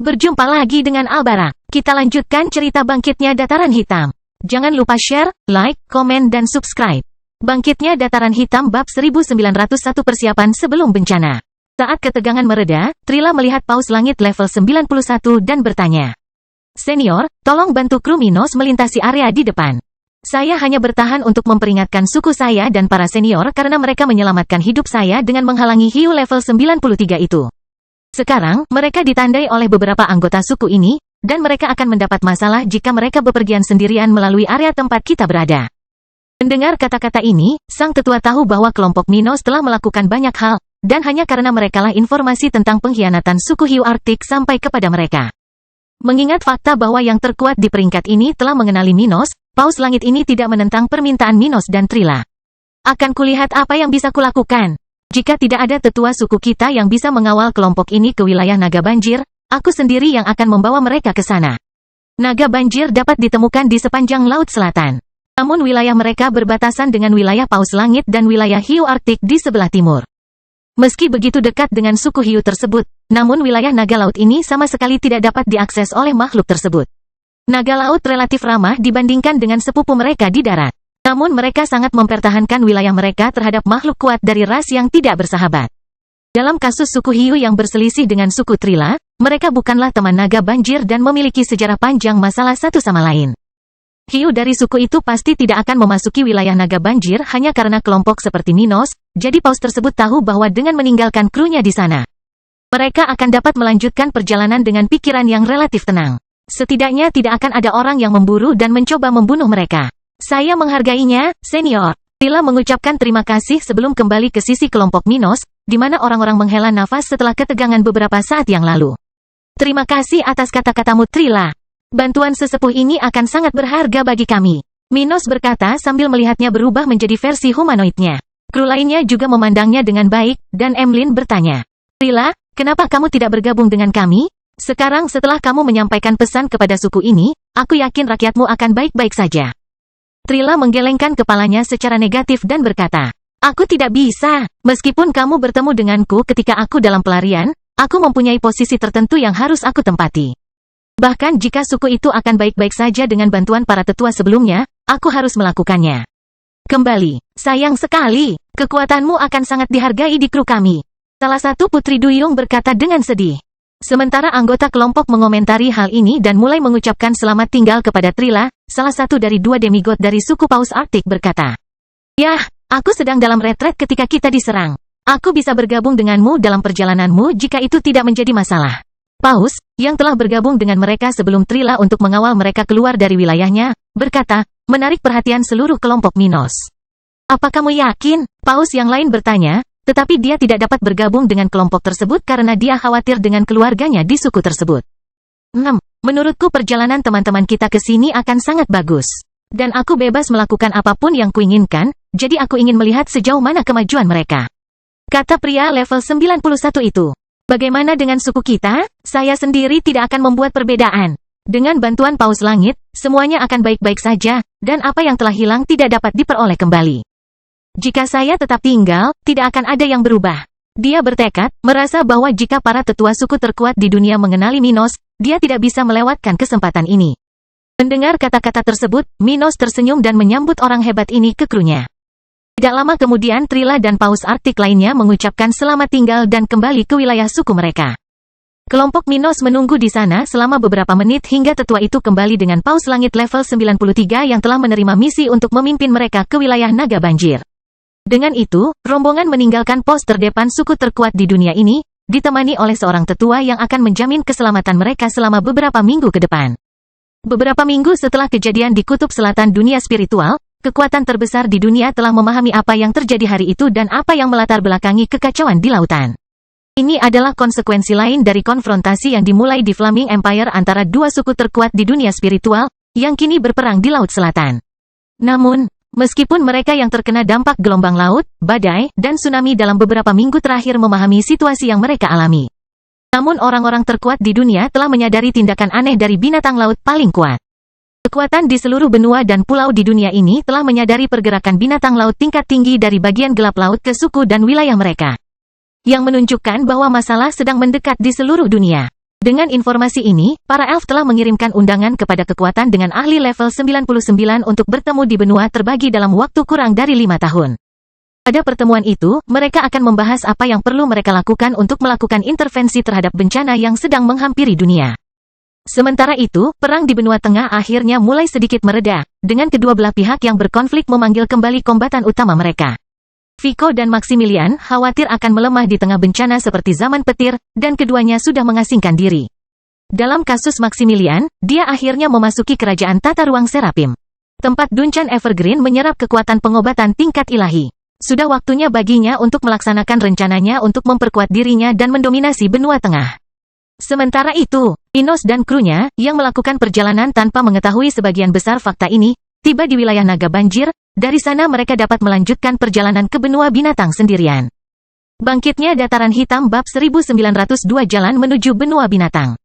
Berjumpa lagi dengan Albara. Kita lanjutkan cerita bangkitnya Dataran Hitam. Jangan lupa share, like, komen dan subscribe. Bangkitnya Dataran Hitam bab 1901 persiapan sebelum bencana. Saat ketegangan mereda, Trila melihat paus langit level 91 dan bertanya. Senior, tolong bantu kru Minos melintasi area di depan. Saya hanya bertahan untuk memperingatkan suku saya dan para senior karena mereka menyelamatkan hidup saya dengan menghalangi hiu level 93 itu. Sekarang, mereka ditandai oleh beberapa anggota suku ini, dan mereka akan mendapat masalah jika mereka bepergian sendirian melalui area tempat kita berada. Mendengar kata-kata ini, sang tetua tahu bahwa kelompok Minos telah melakukan banyak hal, dan hanya karena merekalah informasi tentang pengkhianatan suku hiu Arktik sampai kepada mereka. Mengingat fakta bahwa yang terkuat di peringkat ini telah mengenali Minos, paus langit ini tidak menentang permintaan Minos dan Trila. Akan kulihat apa yang bisa kulakukan. Jika tidak ada tetua suku kita yang bisa mengawal kelompok ini ke wilayah Naga Banjir, aku sendiri yang akan membawa mereka ke sana. Naga Banjir dapat ditemukan di sepanjang Laut Selatan. Namun wilayah mereka berbatasan dengan wilayah Paus Langit dan wilayah hiu Arktik di sebelah timur. Meski begitu dekat dengan suku hiu tersebut, namun wilayah Naga Laut ini sama sekali tidak dapat diakses oleh makhluk tersebut. Naga Laut relatif ramah dibandingkan dengan sepupu mereka di darat. Namun mereka sangat mempertahankan wilayah mereka terhadap makhluk kuat dari ras yang tidak bersahabat. Dalam kasus suku hiu yang berselisih dengan suku Trila, mereka bukanlah teman Naga Banjir dan memiliki sejarah panjang masalah satu sama lain. Hiu dari suku itu pasti tidak akan memasuki wilayah Naga Banjir hanya karena kelompok seperti Minos, jadi paus tersebut tahu bahwa dengan meninggalkan krunya di sana, mereka akan dapat melanjutkan perjalanan dengan pikiran yang relatif tenang. Setidaknya tidak akan ada orang yang memburu dan mencoba membunuh mereka. Saya menghargainya, senior. Trila mengucapkan terima kasih sebelum kembali ke sisi kelompok Minos, di mana orang-orang menghela nafas setelah ketegangan beberapa saat yang lalu. Terima kasih atas kata-katamu, Trila. Bantuan sesepuh ini akan sangat berharga bagi kami. Minos berkata sambil melihatnya berubah menjadi versi humanoidnya. Kru lainnya juga memandangnya dengan baik, dan Emlyn bertanya. Trila, kenapa kamu tidak bergabung dengan kami? Sekarang setelah kamu menyampaikan pesan kepada suku ini, aku yakin rakyatmu akan baik-baik saja. Trila menggelengkan kepalanya secara negatif dan berkata, aku tidak bisa. Meskipun kamu bertemu denganku ketika aku dalam pelarian, aku mempunyai posisi tertentu yang harus aku tempati. Bahkan jika suku itu akan baik-baik saja dengan bantuan para tetua sebelumnya, aku harus melakukannya. Kembali, sayang sekali, kekuatanmu akan sangat dihargai di kru kami. Salah satu putri Duyung berkata dengan sedih. Sementara anggota kelompok mengomentari hal ini dan mulai mengucapkan selamat tinggal kepada Trila, salah satu dari dua demigod dari suku Paus Arktik berkata. Yah, aku sedang dalam retret ketika kita diserang. Aku bisa bergabung denganmu dalam perjalananmu jika itu tidak menjadi masalah. Paus, yang telah bergabung dengan mereka sebelum Trila untuk mengawal mereka keluar dari wilayahnya, berkata, menarik perhatian seluruh kelompok Minos. Apa kamu yakin? Paus yang lain bertanya. Tetapi dia tidak dapat bergabung dengan kelompok tersebut karena dia khawatir dengan keluarganya di suku tersebut. 6. Menurutku perjalanan teman-teman kita ke sini akan sangat bagus. Dan aku bebas melakukan apapun yang kuinginkan, jadi aku ingin melihat sejauh mana kemajuan mereka. Kata pria level 91 itu. Bagaimana dengan suku kita? Saya sendiri tidak akan membuat perbedaan. Dengan bantuan Paus Langit, semuanya akan baik-baik saja, dan apa yang telah hilang tidak dapat diperoleh kembali. Jika saya tetap tinggal, tidak akan ada yang berubah. Dia bertekad, merasa bahwa jika para tetua suku terkuat di dunia mengenali Minos, dia tidak bisa melewatkan kesempatan ini. Mendengar kata-kata tersebut, Minos tersenyum dan menyambut orang hebat ini ke krunya. Tidak lama kemudian Trila dan Paus Arktik lainnya mengucapkan selamat tinggal dan kembali ke wilayah suku mereka. Kelompok Minos menunggu di sana selama beberapa menit hingga tetua itu kembali dengan Paus Langit level 93 yang telah menerima misi untuk memimpin mereka ke wilayah Naga Banjir. Dengan itu, rombongan meninggalkan pos terdepan suku terkuat di dunia ini, ditemani oleh seorang tetua yang akan menjamin keselamatan mereka selama beberapa minggu ke depan. Beberapa minggu setelah kejadian di kutub selatan dunia spiritual, kekuatan terbesar di dunia telah memahami apa yang terjadi hari itu dan apa yang melatar belakangi kekacauan di lautan. Ini adalah konsekuensi lain dari konfrontasi yang dimulai di Flaming Empire antara dua suku terkuat di dunia spiritual, yang kini berperang di Laut Selatan. Namun, meskipun mereka yang terkena dampak gelombang laut, badai, dan tsunami dalam beberapa minggu terakhir memahami situasi yang mereka alami. Namun orang-orang terkuat di dunia telah menyadari tindakan aneh dari binatang laut paling kuat. Kekuatan di seluruh benua dan pulau di dunia ini telah menyadari pergerakan binatang laut tingkat tinggi dari bagian gelap laut ke suku dan wilayah mereka. Yang menunjukkan bahwa masalah sedang mendekat di seluruh dunia. Dengan informasi ini, para elf telah mengirimkan undangan kepada kekuatan dengan ahli level 99 untuk bertemu di benua terbagi dalam waktu kurang dari 5 tahun. Pada pertemuan itu, mereka akan membahas apa yang perlu mereka lakukan untuk melakukan intervensi terhadap bencana yang sedang menghampiri dunia. Sementara itu, perang di benua tengah akhirnya mulai sedikit mereda, dengan kedua belah pihak yang berkonflik memanggil kembali kombatan utama mereka. Vico dan Maximilian khawatir akan melemah di tengah bencana seperti zaman petir, dan keduanya sudah mengasingkan diri. Dalam kasus Maximilian, dia akhirnya memasuki kerajaan tata ruang Serapim. Tempat Duncan Evergreen menyerap kekuatan pengobatan tingkat ilahi. Sudah waktunya baginya untuk melaksanakan rencananya untuk memperkuat dirinya dan mendominasi benua tengah. Sementara itu, Minos dan krunya, yang melakukan perjalanan tanpa mengetahui sebagian besar fakta ini, tiba di wilayah Naga Banjir. Dari sana mereka dapat melanjutkan perjalanan ke benua binatang sendirian. Bangkitnya Dataran Hitam bab 1902 jalan menuju benua binatang.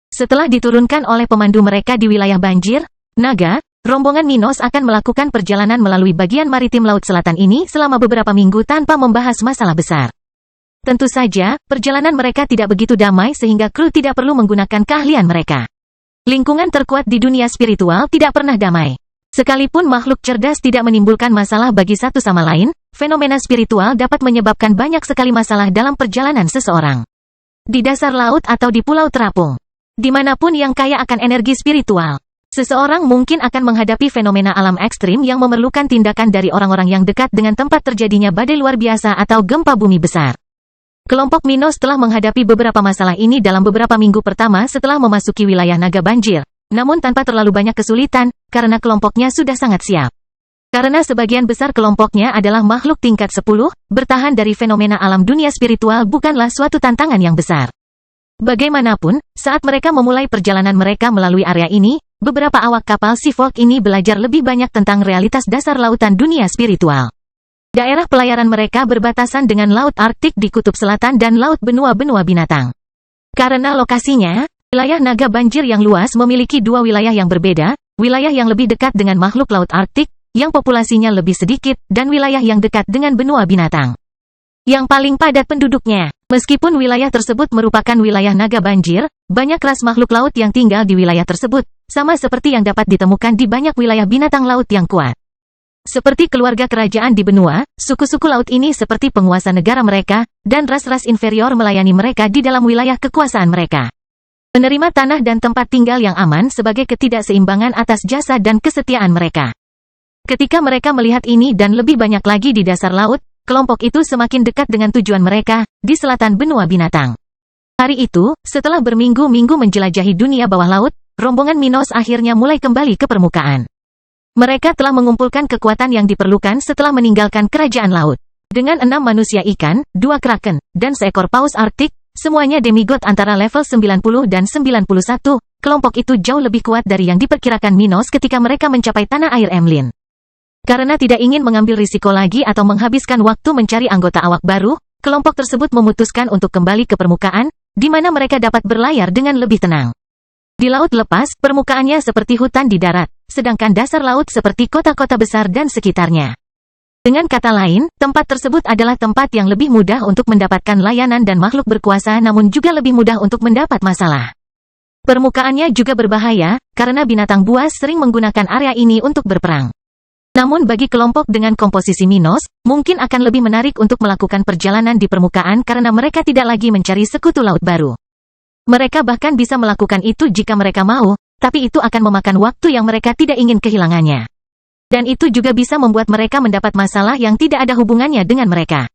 Setelah diturunkan oleh pemandu mereka di wilayah Banjir, Naga, rombongan Minos akan melakukan perjalanan melalui bagian maritim Laut Selatan ini selama beberapa minggu tanpa membahas masalah besar. Tentu saja, perjalanan mereka tidak begitu damai sehingga kru tidak perlu menggunakan keahlian mereka. Lingkungan terkuat di dunia spiritual tidak pernah damai. Sekalipun makhluk cerdas tidak menimbulkan masalah bagi satu sama lain, fenomena spiritual dapat menyebabkan banyak sekali masalah dalam perjalanan seseorang. Di dasar laut atau di pulau terapung. Dimanapun yang kaya akan energi spiritual. Seseorang mungkin akan menghadapi fenomena alam ekstrim yang memerlukan tindakan dari orang-orang yang dekat dengan tempat terjadinya badai luar biasa atau gempa bumi besar. Kelompok Minos telah menghadapi beberapa masalah ini dalam beberapa minggu pertama setelah memasuki wilayah Naga Banjir, namun tanpa terlalu banyak kesulitan, karena kelompoknya sudah sangat siap. Karena sebagian besar kelompoknya adalah makhluk tingkat 10, bertahan dari fenomena alam dunia spiritual bukanlah suatu tantangan yang besar. Bagaimanapun, saat mereka memulai perjalanan mereka melalui area ini, beberapa awak kapal Sea Folk ini belajar lebih banyak tentang realitas dasar lautan dunia spiritual. Daerah pelayaran mereka berbatasan dengan Laut Arktik di Kutub Selatan dan Laut Benua-Benua Binatang. Karena lokasinya, wilayah Naga Banjir yang luas memiliki dua wilayah yang berbeda, wilayah yang lebih dekat dengan makhluk Laut Arktik, yang populasinya lebih sedikit, dan wilayah yang dekat dengan Benua Binatang, yang paling padat penduduknya. Meskipun wilayah tersebut merupakan wilayah Naga Banjir, banyak ras makhluk laut yang tinggal di wilayah tersebut, sama seperti yang dapat ditemukan di banyak wilayah binatang laut yang kuat. Seperti keluarga kerajaan di benua, suku-suku laut ini seperti penguasa negara mereka, dan ras-ras inferior melayani mereka di dalam wilayah kekuasaan mereka. Menerima tanah dan tempat tinggal yang aman sebagai ketidakseimbangan atas jasa dan kesetiaan mereka. Ketika mereka melihat ini dan lebih banyak lagi di dasar laut, kelompok itu semakin dekat dengan tujuan mereka, di selatan benua binatang. Hari itu, setelah berminggu-minggu menjelajahi dunia bawah laut, rombongan Minos akhirnya mulai kembali ke permukaan. Mereka telah mengumpulkan kekuatan yang diperlukan setelah meninggalkan kerajaan laut. Dengan 6 manusia ikan, 2 kraken, dan seekor paus arktik, semuanya demigod antara level 90 dan 91, kelompok itu jauh lebih kuat dari yang diperkirakan Minos ketika mereka mencapai tanah air Emlyn. Karena tidak ingin mengambil risiko lagi atau menghabiskan waktu mencari anggota awak baru, kelompok tersebut memutuskan untuk kembali ke permukaan, di mana mereka dapat berlayar dengan lebih tenang. Di laut lepas, permukaannya seperti hutan di darat, sedangkan dasar laut seperti kota-kota besar dan sekitarnya. Dengan kata lain, tempat tersebut adalah tempat yang lebih mudah untuk mendapatkan layanan dan makhluk berkuasa namun juga lebih mudah untuk mendapat masalah. Permukaannya juga berbahaya, karena binatang buas sering menggunakan area ini untuk berperang. Namun bagi kelompok dengan komposisi Minos, mungkin akan lebih menarik untuk melakukan perjalanan di permukaan karena mereka tidak lagi mencari sekutu laut baru. Mereka bahkan bisa melakukan itu jika mereka mau, tapi itu akan memakan waktu yang mereka tidak ingin kehilangannya. Dan itu juga bisa membuat mereka mendapat masalah yang tidak ada hubungannya dengan mereka.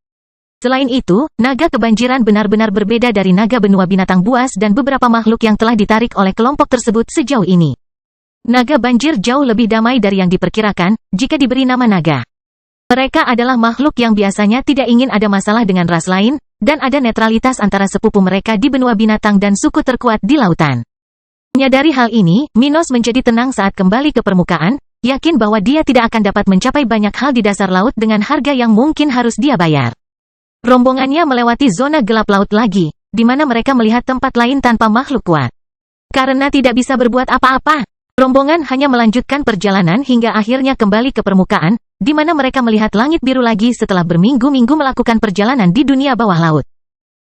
Selain itu, naga kebanjiran benar-benar berbeda dari naga benua binatang buas dan beberapa makhluk yang telah ditarik oleh kelompok tersebut sejauh ini. Naga banjir jauh lebih damai dari yang diperkirakan, jika diberi nama naga. Mereka adalah makhluk yang biasanya tidak ingin ada masalah dengan ras lain, dan ada netralitas antara sepupu mereka di benua binatang dan suku terkuat di lautan. Menyadari hal ini, Minos menjadi tenang saat kembali ke permukaan, yakin bahwa dia tidak akan dapat mencapai banyak hal di dasar laut dengan harga yang mungkin harus dia bayar. Rombongannya melewati zona gelap laut lagi, di mana mereka melihat tempat lain tanpa makhluk kuat. Karena tidak bisa berbuat apa-apa, rombongan hanya melanjutkan perjalanan hingga akhirnya kembali ke permukaan, di mana mereka melihat langit biru lagi setelah berminggu-minggu melakukan perjalanan di dunia bawah laut.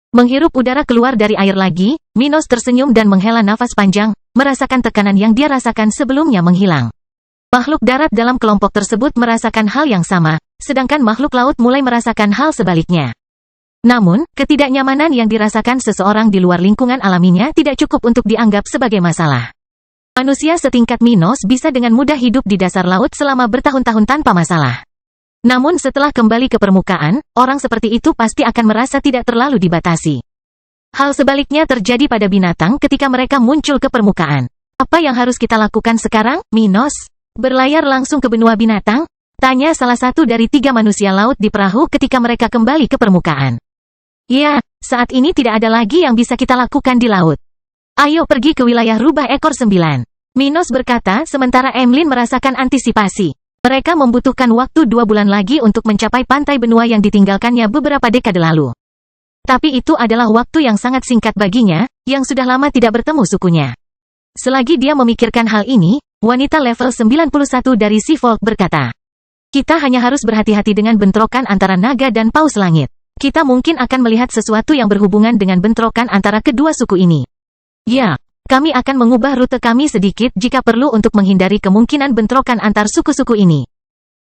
Menghirup udara keluar dari air lagi, Minos tersenyum dan menghela nafas panjang, merasakan tekanan yang dia rasakan sebelumnya menghilang. Makhluk darat dalam kelompok tersebut merasakan hal yang sama, sedangkan makhluk laut mulai merasakan hal sebaliknya. Namun, ketidaknyamanan yang dirasakan seseorang di luar lingkungan alaminya tidak cukup untuk dianggap sebagai masalah. Manusia setingkat Minos bisa dengan mudah hidup di dasar laut selama bertahun-tahun tanpa masalah. Namun setelah kembali ke permukaan, orang seperti itu pasti akan merasa tidak terlalu dibatasi. Hal sebaliknya terjadi pada binatang ketika mereka muncul ke permukaan. Apa yang harus kita lakukan sekarang, Minos? Berlayar langsung ke benua binatang? Tanya salah satu dari 3 manusia laut di perahu ketika mereka kembali ke permukaan. Ya, saat ini tidak ada lagi yang bisa kita lakukan di laut. Ayo pergi ke wilayah rubah ekor 9. Minos berkata sementara Emlyn merasakan antisipasi. Mereka membutuhkan waktu 2 bulan lagi untuk mencapai pantai benua yang ditinggalkannya beberapa dekade lalu. Tapi itu adalah waktu yang sangat singkat baginya, yang sudah lama tidak bertemu sukunya. Selagi dia memikirkan hal ini, wanita level 91 dari Sea Folk berkata, "Kita hanya harus berhati-hati dengan bentrokan antara naga dan paus langit. Kita mungkin akan melihat sesuatu yang berhubungan dengan bentrokan antara kedua suku ini. Ya, kami akan mengubah rute kami sedikit jika perlu untuk menghindari kemungkinan bentrokan antar suku-suku ini."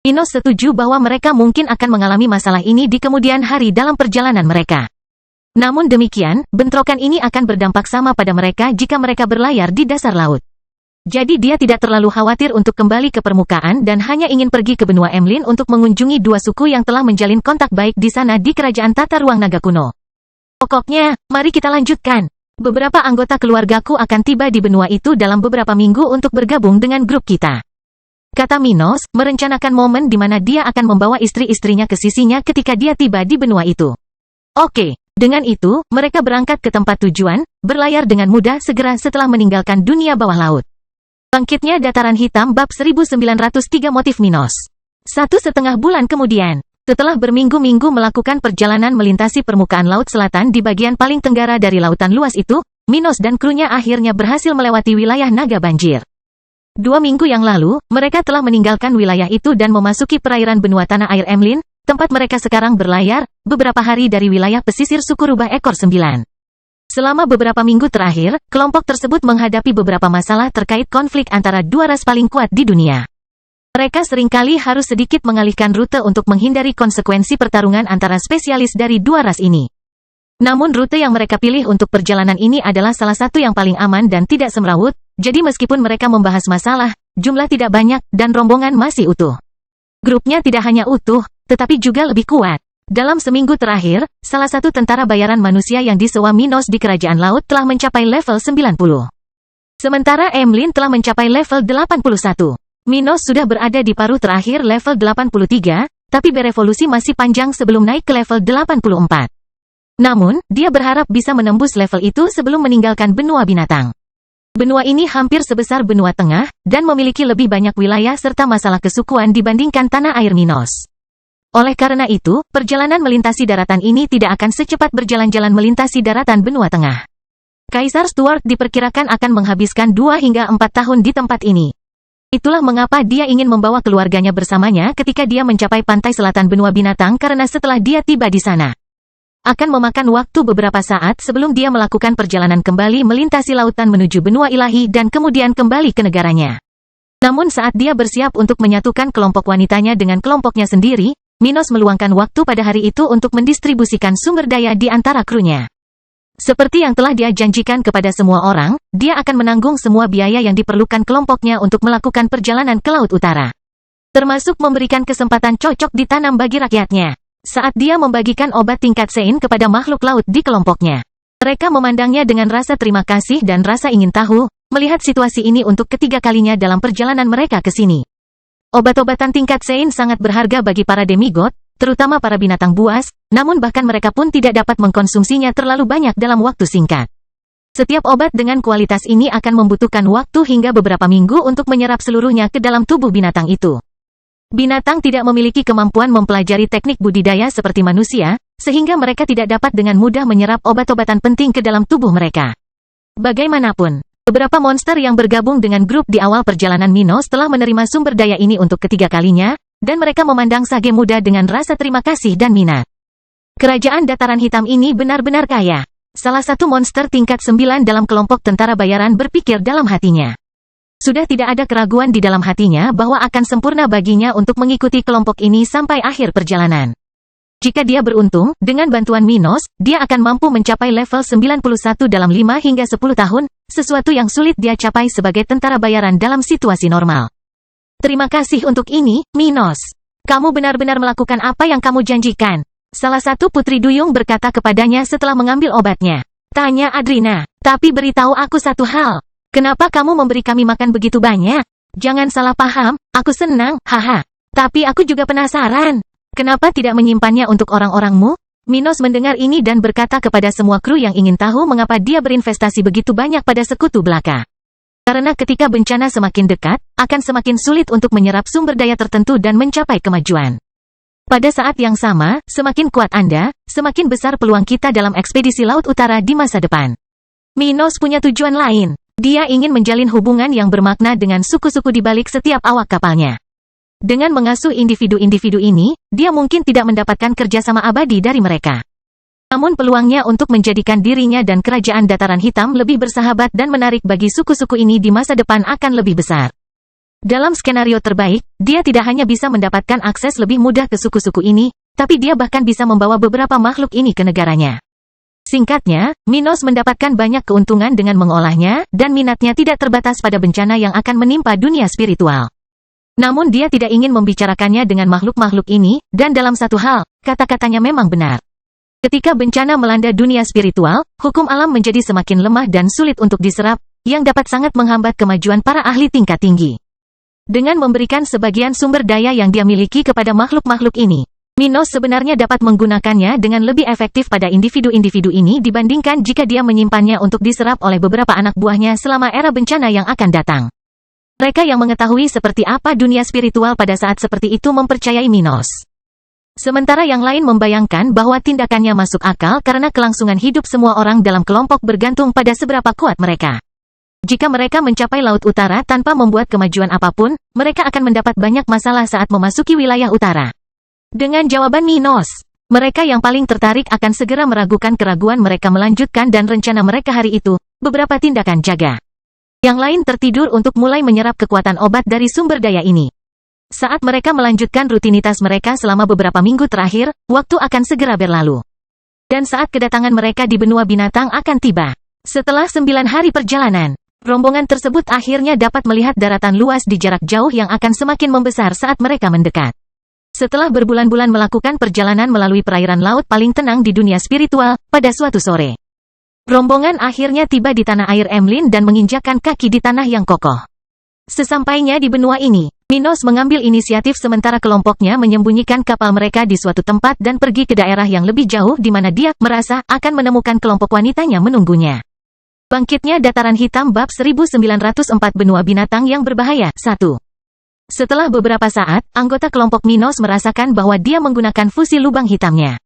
Minos setuju bahwa mereka mungkin akan mengalami masalah ini di kemudian hari dalam perjalanan mereka. Namun demikian, bentrokan ini akan berdampak sama pada mereka jika mereka berlayar di dasar laut. Jadi dia tidak terlalu khawatir untuk kembali ke permukaan dan hanya ingin pergi ke benua Emlyn untuk mengunjungi 2 suku yang telah menjalin kontak baik di sana di kerajaan Tata Ruang Naga Kuno. Pokoknya, mari kita lanjutkan. Beberapa anggota keluargaku akan tiba di benua itu dalam beberapa minggu untuk bergabung dengan grup kita. Kata Minos, merencanakan momen di mana dia akan membawa istri-istrinya ke sisinya ketika dia tiba di benua itu. Oke, dengan itu, mereka berangkat ke tempat tujuan, berlayar dengan mudah segera setelah meninggalkan dunia bawah laut. Bangkitnya Dataran Hitam bab 1903 motif Minos. 1,5 bulan kemudian, setelah berminggu-minggu melakukan perjalanan melintasi permukaan laut selatan di bagian paling tenggara dari lautan luas itu, Minos dan krunya akhirnya berhasil melewati wilayah naga banjir. 2 minggu yang lalu, mereka telah meninggalkan wilayah itu dan memasuki perairan benua tanah air Emlyn, tempat mereka sekarang berlayar, beberapa hari dari wilayah pesisir suku rubah ekor 9. Selama beberapa minggu terakhir, kelompok tersebut menghadapi beberapa masalah terkait konflik antara 2 ras paling kuat di dunia. Mereka seringkali harus sedikit mengalihkan rute untuk menghindari konsekuensi pertarungan antara spesialis dari 2 ras ini. Namun rute yang mereka pilih untuk perjalanan ini adalah salah satu yang paling aman dan tidak semrawut, jadi meskipun mereka membahas masalah, jumlah tidak banyak, dan rombongan masih utuh. Grupnya tidak hanya utuh, tetapi juga lebih kuat. Dalam seminggu terakhir, salah satu tentara bayaran manusia yang disewa Minos di Kerajaan Laut telah mencapai level 90. Sementara Emlyn telah mencapai level 81. Minos sudah berada di paruh terakhir level 83, tapi berevolusi masih panjang sebelum naik ke level 84. Namun, dia berharap bisa menembus level itu sebelum meninggalkan benua binatang. Benua ini hampir sebesar benua tengah, dan memiliki lebih banyak wilayah serta masalah kesukuan dibandingkan tanah air Minos. Oleh karena itu, perjalanan melintasi daratan ini tidak akan secepat berjalan-jalan melintasi daratan benua tengah. Kaisar Stuart diperkirakan akan menghabiskan 2 hingga 4 tahun di tempat ini. Itulah mengapa dia ingin membawa keluarganya bersamanya ketika dia mencapai pantai selatan benua binatang karena setelah dia tiba di sana, akan memakan waktu beberapa saat sebelum dia melakukan perjalanan kembali melintasi lautan menuju benua ilahi dan kemudian kembali ke negaranya. Namun saat dia bersiap untuk menyatukan kelompok wanitanya dengan kelompoknya sendiri, Minos meluangkan waktu pada hari itu untuk mendistribusikan sumber daya di antara krunya. Seperti yang telah dia janjikan kepada semua orang, dia akan menanggung semua biaya yang diperlukan kelompoknya untuk melakukan perjalanan ke Laut Utara. Termasuk memberikan kesempatan cocok ditanam bagi rakyatnya. Saat dia membagikan obat tingkat Sein kepada makhluk laut di kelompoknya, mereka memandangnya dengan rasa terima kasih dan rasa ingin tahu, melihat situasi ini untuk ketiga kalinya dalam perjalanan mereka ke sini. Obat-obatan tingkat Sein sangat berharga bagi para demigod, terutama para binatang buas, namun bahkan mereka pun tidak dapat mengkonsumsinya terlalu banyak dalam waktu singkat. Setiap obat dengan kualitas ini akan membutuhkan waktu hingga beberapa minggu untuk menyerap seluruhnya ke dalam tubuh binatang itu. Binatang tidak memiliki kemampuan mempelajari teknik budidaya seperti manusia, sehingga mereka tidak dapat dengan mudah menyerap obat-obatan penting ke dalam tubuh mereka. Bagaimanapun, beberapa monster yang bergabung dengan grup di awal perjalanan Minos telah menerima sumber daya ini untuk ketiga kalinya, dan mereka memandang Sage muda dengan rasa terima kasih dan minat. Kerajaan dataran hitam ini benar-benar kaya. Salah satu monster tingkat 9 dalam kelompok tentara bayaran berpikir dalam hatinya. Sudah tidak ada keraguan di dalam hatinya bahwa akan sempurna baginya untuk mengikuti kelompok ini sampai akhir perjalanan. Jika dia beruntung, dengan bantuan Minos, dia akan mampu mencapai level 91 dalam 5 hingga 10 tahun, sesuatu yang sulit dia capai sebagai tentara bayaran dalam situasi normal. Terima kasih untuk ini, Minos. Kamu benar-benar melakukan apa yang kamu janjikan. Salah satu putri duyung berkata kepadanya setelah mengambil obatnya. Tanya Adrina, tapi beritahu aku satu hal. Kenapa kamu memberi kami makan begitu banyak? Jangan salah paham, aku senang, haha. Tapi aku juga penasaran. Kenapa tidak menyimpannya untuk orang-orangmu? Minos mendengar ini dan berkata kepada semua kru yang ingin tahu mengapa dia berinvestasi begitu banyak pada sekutu belaka. Karena ketika bencana semakin dekat, akan semakin sulit untuk menyerap sumber daya tertentu dan mencapai kemajuan. Pada saat yang sama, semakin kuat Anda, semakin besar peluang kita dalam ekspedisi Laut Utara di masa depan. Minos punya tujuan lain. Dia ingin menjalin hubungan yang bermakna dengan suku-suku di balik setiap awak kapalnya. Dengan mengasuh individu-individu ini, dia mungkin tidak mendapatkan kerjasama abadi dari mereka. Namun peluangnya untuk menjadikan dirinya dan kerajaan dataran hitam lebih bersahabat dan menarik bagi suku-suku ini di masa depan akan lebih besar. Dalam skenario terbaik, dia tidak hanya bisa mendapatkan akses lebih mudah ke suku-suku ini, tapi dia bahkan bisa membawa beberapa makhluk ini ke negaranya. Singkatnya, Minos mendapatkan banyak keuntungan dengan mengolahnya, dan minatnya tidak terbatas pada bencana yang akan menimpa dunia spiritual. Namun dia tidak ingin membicarakannya dengan makhluk-makhluk ini, dan dalam satu hal, kata-katanya memang benar. Ketika bencana melanda dunia spiritual, hukum alam menjadi semakin lemah dan sulit untuk diserap, yang dapat sangat menghambat kemajuan para ahli tingkat tinggi. Dengan memberikan sebagian sumber daya yang dia miliki kepada makhluk-makhluk ini, Minos sebenarnya dapat menggunakannya dengan lebih efektif pada individu-individu ini dibandingkan jika dia menyimpannya untuk diserap oleh beberapa anak buahnya selama era bencana yang akan datang. Mereka yang mengetahui seperti apa dunia spiritual pada saat seperti itu mempercayai Minos. Sementara yang lain membayangkan bahwa tindakannya masuk akal karena kelangsungan hidup semua orang dalam kelompok bergantung pada seberapa kuat mereka. Jika mereka mencapai Laut Utara tanpa membuat kemajuan apapun, mereka akan mendapat banyak masalah saat memasuki wilayah utara. Dengan jawaban Minos, mereka yang paling tertarik akan segera meragukan keraguan mereka melanjutkan dan rencana mereka hari itu, beberapa tindakan jaga. Yang lain tertidur untuk mulai menyerap kekuatan obat dari sumber daya ini. Saat mereka melanjutkan rutinitas mereka selama beberapa minggu terakhir, waktu akan segera berlalu. Dan saat kedatangan mereka di benua binatang akan tiba. Setelah 9 hari perjalanan, rombongan tersebut akhirnya dapat melihat daratan luas di jarak jauh yang akan semakin membesar saat mereka mendekat. Setelah berbulan-bulan melakukan perjalanan melalui perairan laut paling tenang di dunia spiritual, pada suatu sore, rombongan akhirnya tiba di tanah air Emlyn dan menginjakkan kaki di tanah yang kokoh. Sesampainya di benua ini, Minos mengambil inisiatif sementara kelompoknya menyembunyikan kapal mereka di suatu tempat dan pergi ke daerah yang lebih jauh di mana dia merasa akan menemukan kelompok wanitanya menunggunya. Bangkitnya Dataran Hitam Bab 1904 Benua Binatang yang Berbahaya 1. Setelah beberapa saat, anggota kelompok Minos merasakan bahwa dia menggunakan fusi lubang hitamnya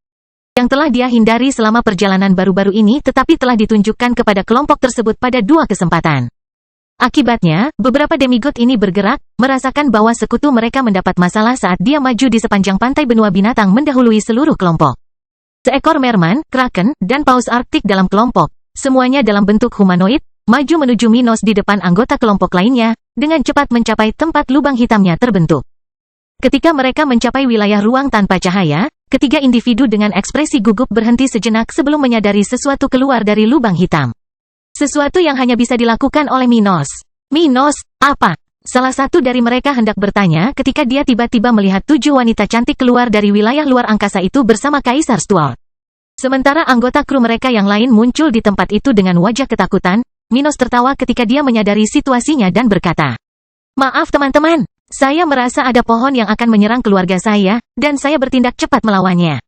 yang telah dia hindari selama perjalanan baru-baru ini tetapi telah ditunjukkan kepada kelompok tersebut pada 2 kesempatan. Akibatnya, beberapa demigod ini bergerak, merasakan bahwa sekutu mereka mendapat masalah saat dia maju di sepanjang pantai benua binatang mendahului seluruh kelompok. Seekor merman, kraken, dan paus arktik dalam kelompok, semuanya dalam bentuk humanoid, maju menuju Minos di depan anggota kelompok lainnya, dengan cepat mencapai tempat lubang hitamnya terbentuk. Ketika mereka mencapai wilayah ruang tanpa cahaya, ketiga individu dengan ekspresi gugup berhenti sejenak sebelum menyadari sesuatu keluar dari lubang hitam. Sesuatu yang hanya bisa dilakukan oleh Minos. Minos, apa? Salah satu dari mereka hendak bertanya ketika dia tiba-tiba melihat 7 wanita cantik keluar dari wilayah luar angkasa itu bersama Kaisar Stuart. Sementara anggota kru mereka yang lain muncul di tempat itu dengan wajah ketakutan, Minos tertawa ketika dia menyadari situasinya dan berkata, "Maaf teman-teman. Saya merasa ada pohon yang akan menyerang keluarga saya, dan saya bertindak cepat melawannya."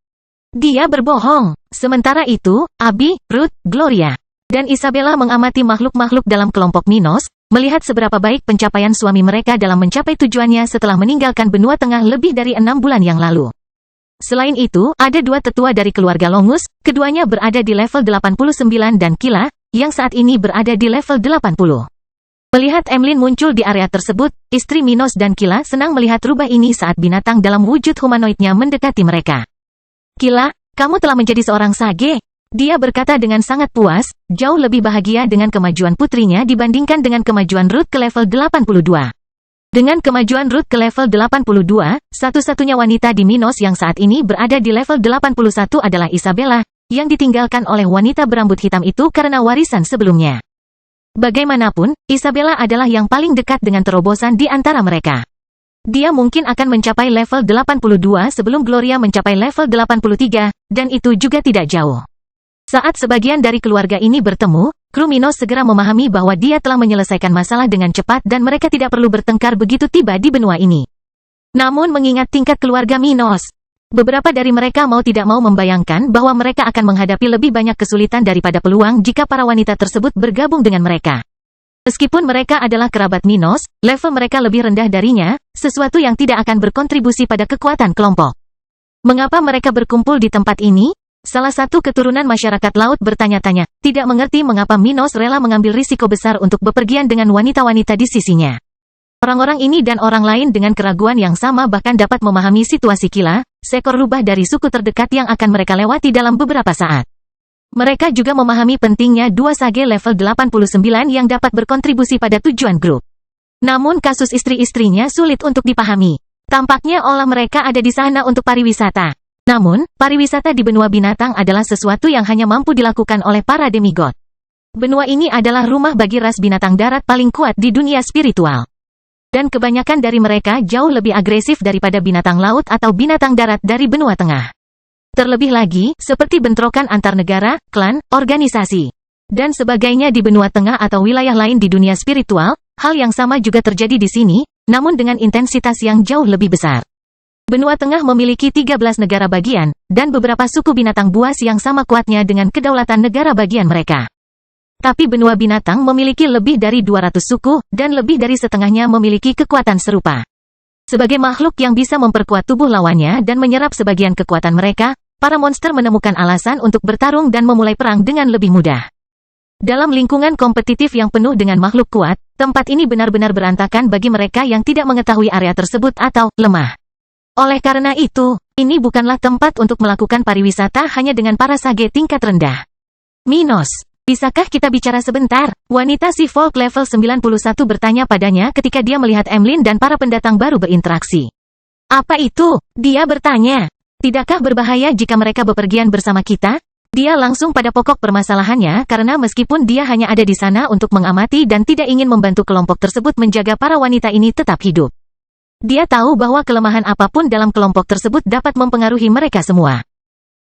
Dia berbohong. Sementara itu, Abby, Ruth, Gloria, dan Isabella mengamati makhluk-makhluk dalam kelompok Minos, melihat seberapa baik pencapaian suami mereka dalam mencapai tujuannya setelah meninggalkan benua tengah lebih dari 6 bulan yang lalu. Selain itu, ada 2 tetua dari keluarga Longus, keduanya berada di level 89 dan Kila, yang saat ini berada di level 80. Melihat Emlyn muncul di area tersebut, istri Minos dan Kila senang melihat rubah ini saat binatang dalam wujud humanoidnya mendekati mereka. "Kila, Kamu telah menjadi seorang sage. Dia berkata dengan sangat puas, jauh lebih bahagia dengan kemajuan putrinya dibandingkan dengan kemajuan Ruth ke level 82. Dengan kemajuan Ruth ke level 82, satu-satunya wanita di Minos yang saat ini berada di level 81 adalah Isabella, yang ditinggalkan oleh wanita berambut hitam itu karena warisan sebelumnya. Bagaimanapun, Isabella adalah yang paling dekat dengan terobosan di antara mereka. Dia mungkin akan mencapai level 82 sebelum Gloria mencapai level 83, dan itu juga tidak jauh. Saat sebagian dari keluarga ini bertemu, kru Minos segera memahami bahwa dia telah menyelesaikan masalah dengan cepat dan mereka tidak perlu bertengkar begitu tiba di benua ini. Namun mengingat tingkat keluarga Minos, beberapa dari mereka mau tidak mau membayangkan bahwa mereka akan menghadapi lebih banyak kesulitan daripada peluang jika para wanita tersebut bergabung dengan mereka. Meskipun mereka adalah kerabat Minos, level mereka lebih rendah darinya, sesuatu yang tidak akan berkontribusi pada kekuatan kelompok. Mengapa mereka berkumpul di tempat ini? Salah satu keturunan masyarakat laut bertanya-tanya, tidak mengerti mengapa Minos rela mengambil risiko besar untuk bepergian dengan wanita-wanita di sisinya. Orang-orang ini dan orang lain dengan keraguan yang sama bahkan dapat memahami situasi Kila, seekor rubah dari suku terdekat yang akan mereka lewati dalam beberapa saat. Mereka juga memahami pentingnya dua sage level 89 yang dapat berkontribusi pada tujuan grup. Namun kasus istri-istrinya sulit untuk dipahami. Tampaknya olah mereka ada di sana untuk pariwisata. Namun, pariwisata di benua binatang adalah sesuatu yang hanya mampu dilakukan oleh para demigod. Benua ini adalah rumah bagi ras binatang darat paling kuat di dunia spiritual. Dan kebanyakan dari mereka jauh lebih agresif daripada binatang laut atau binatang darat dari benua tengah. Terlebih lagi, seperti bentrokan antar negara, klan, organisasi, dan sebagainya di benua tengah atau wilayah lain di dunia spiritual, hal yang sama juga terjadi di sini, namun dengan intensitas yang jauh lebih besar. Benua Tengah memiliki 13 negara bagian, dan beberapa suku binatang buas yang sama kuatnya dengan kedaulatan negara bagian mereka. Tapi benua binatang memiliki lebih dari 200 suku, dan lebih dari setengahnya memiliki kekuatan serupa. Sebagai makhluk yang bisa memperkuat tubuh lawannya dan menyerap sebagian kekuatan mereka, para monster menemukan alasan untuk bertarung dan memulai perang dengan lebih mudah. Dalam lingkungan kompetitif yang penuh dengan makhluk kuat, tempat ini benar-benar berantakan bagi mereka yang tidak mengetahui area tersebut atau lemah. Oleh karena itu, ini bukanlah tempat untuk melakukan pariwisata hanya dengan para sage tingkat rendah. Minos, bisakah kita bicara sebentar? Wanita si Folk level 91 bertanya padanya ketika dia melihat Emlyn dan para pendatang baru berinteraksi. Apa itu? Dia bertanya. Tidakkah berbahaya jika mereka bepergian bersama kita? Dia langsung pada pokok permasalahannya karena meskipun dia hanya ada di sana untuk mengamati dan tidak ingin membantu kelompok tersebut menjaga para wanita ini tetap hidup. Dia tahu bahwa kelemahan apapun dalam kelompok tersebut dapat mempengaruhi mereka semua.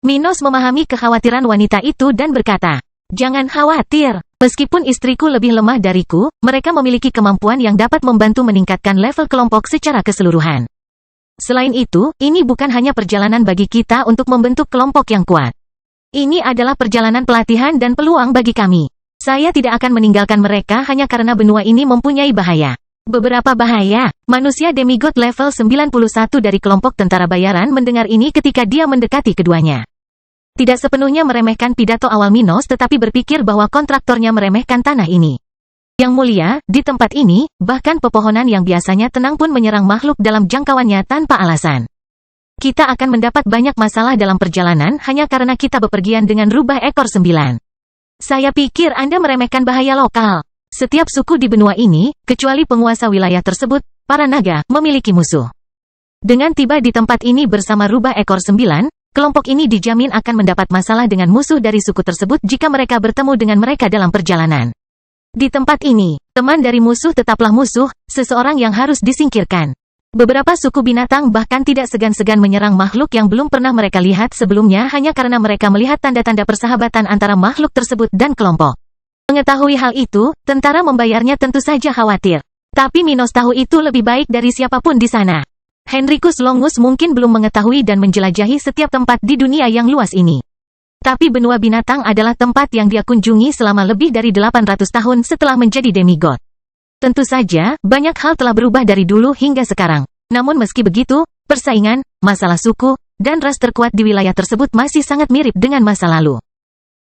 Minos memahami kekhawatiran wanita itu dan berkata, "Jangan khawatir, meskipun istriku lebih lemah dariku, mereka memiliki kemampuan yang dapat membantu meningkatkan level kelompok secara keseluruhan. Selain itu, ini bukan hanya perjalanan bagi kita untuk membentuk kelompok yang kuat. Ini adalah perjalanan pelatihan dan peluang bagi kami. Saya tidak akan meninggalkan mereka hanya karena benua ini mempunyai bahaya." Beberapa bahaya. Manusia demigod level 91 dari kelompok tentara bayaran mendengar ini ketika dia mendekati keduanya. Tidak sepenuhnya meremehkan pidato awal Minos tetapi berpikir bahwa kontraktornya meremehkan tanah ini. Yang mulia, di tempat ini, bahkan pepohonan yang biasanya tenang pun menyerang makhluk dalam jangkauannya tanpa alasan. Kita akan mendapat banyak masalah dalam perjalanan hanya karena kita bepergian dengan rubah ekor 9. Saya pikir Anda meremehkan bahaya lokal. Setiap suku di benua ini, kecuali penguasa wilayah tersebut, para naga, memiliki musuh. Dengan tiba di tempat ini bersama rubah ekor 9, kelompok ini dijamin akan mendapat masalah dengan musuh dari suku tersebut jika mereka bertemu dengan mereka dalam perjalanan. Di tempat ini, teman dari musuh tetaplah musuh, seseorang yang harus disingkirkan. Beberapa suku binatang bahkan tidak segan-segan menyerang makhluk yang belum pernah mereka lihat sebelumnya hanya karena mereka melihat tanda-tanda persahabatan antara makhluk tersebut dan kelompok. Mengetahui hal itu, tentara membayarnya tentu saja khawatir. Tapi Minos tahu itu lebih baik dari siapapun di sana. Henricus Longus mungkin belum mengetahui dan menjelajahi setiap tempat di dunia yang luas ini. Tapi benua binatang adalah tempat yang dia kunjungi selama lebih dari 800 tahun setelah menjadi demigod. Tentu saja, banyak hal telah berubah dari dulu hingga sekarang. Namun meski begitu, persaingan, masalah suku, dan ras terkuat di wilayah tersebut masih sangat mirip dengan masa lalu.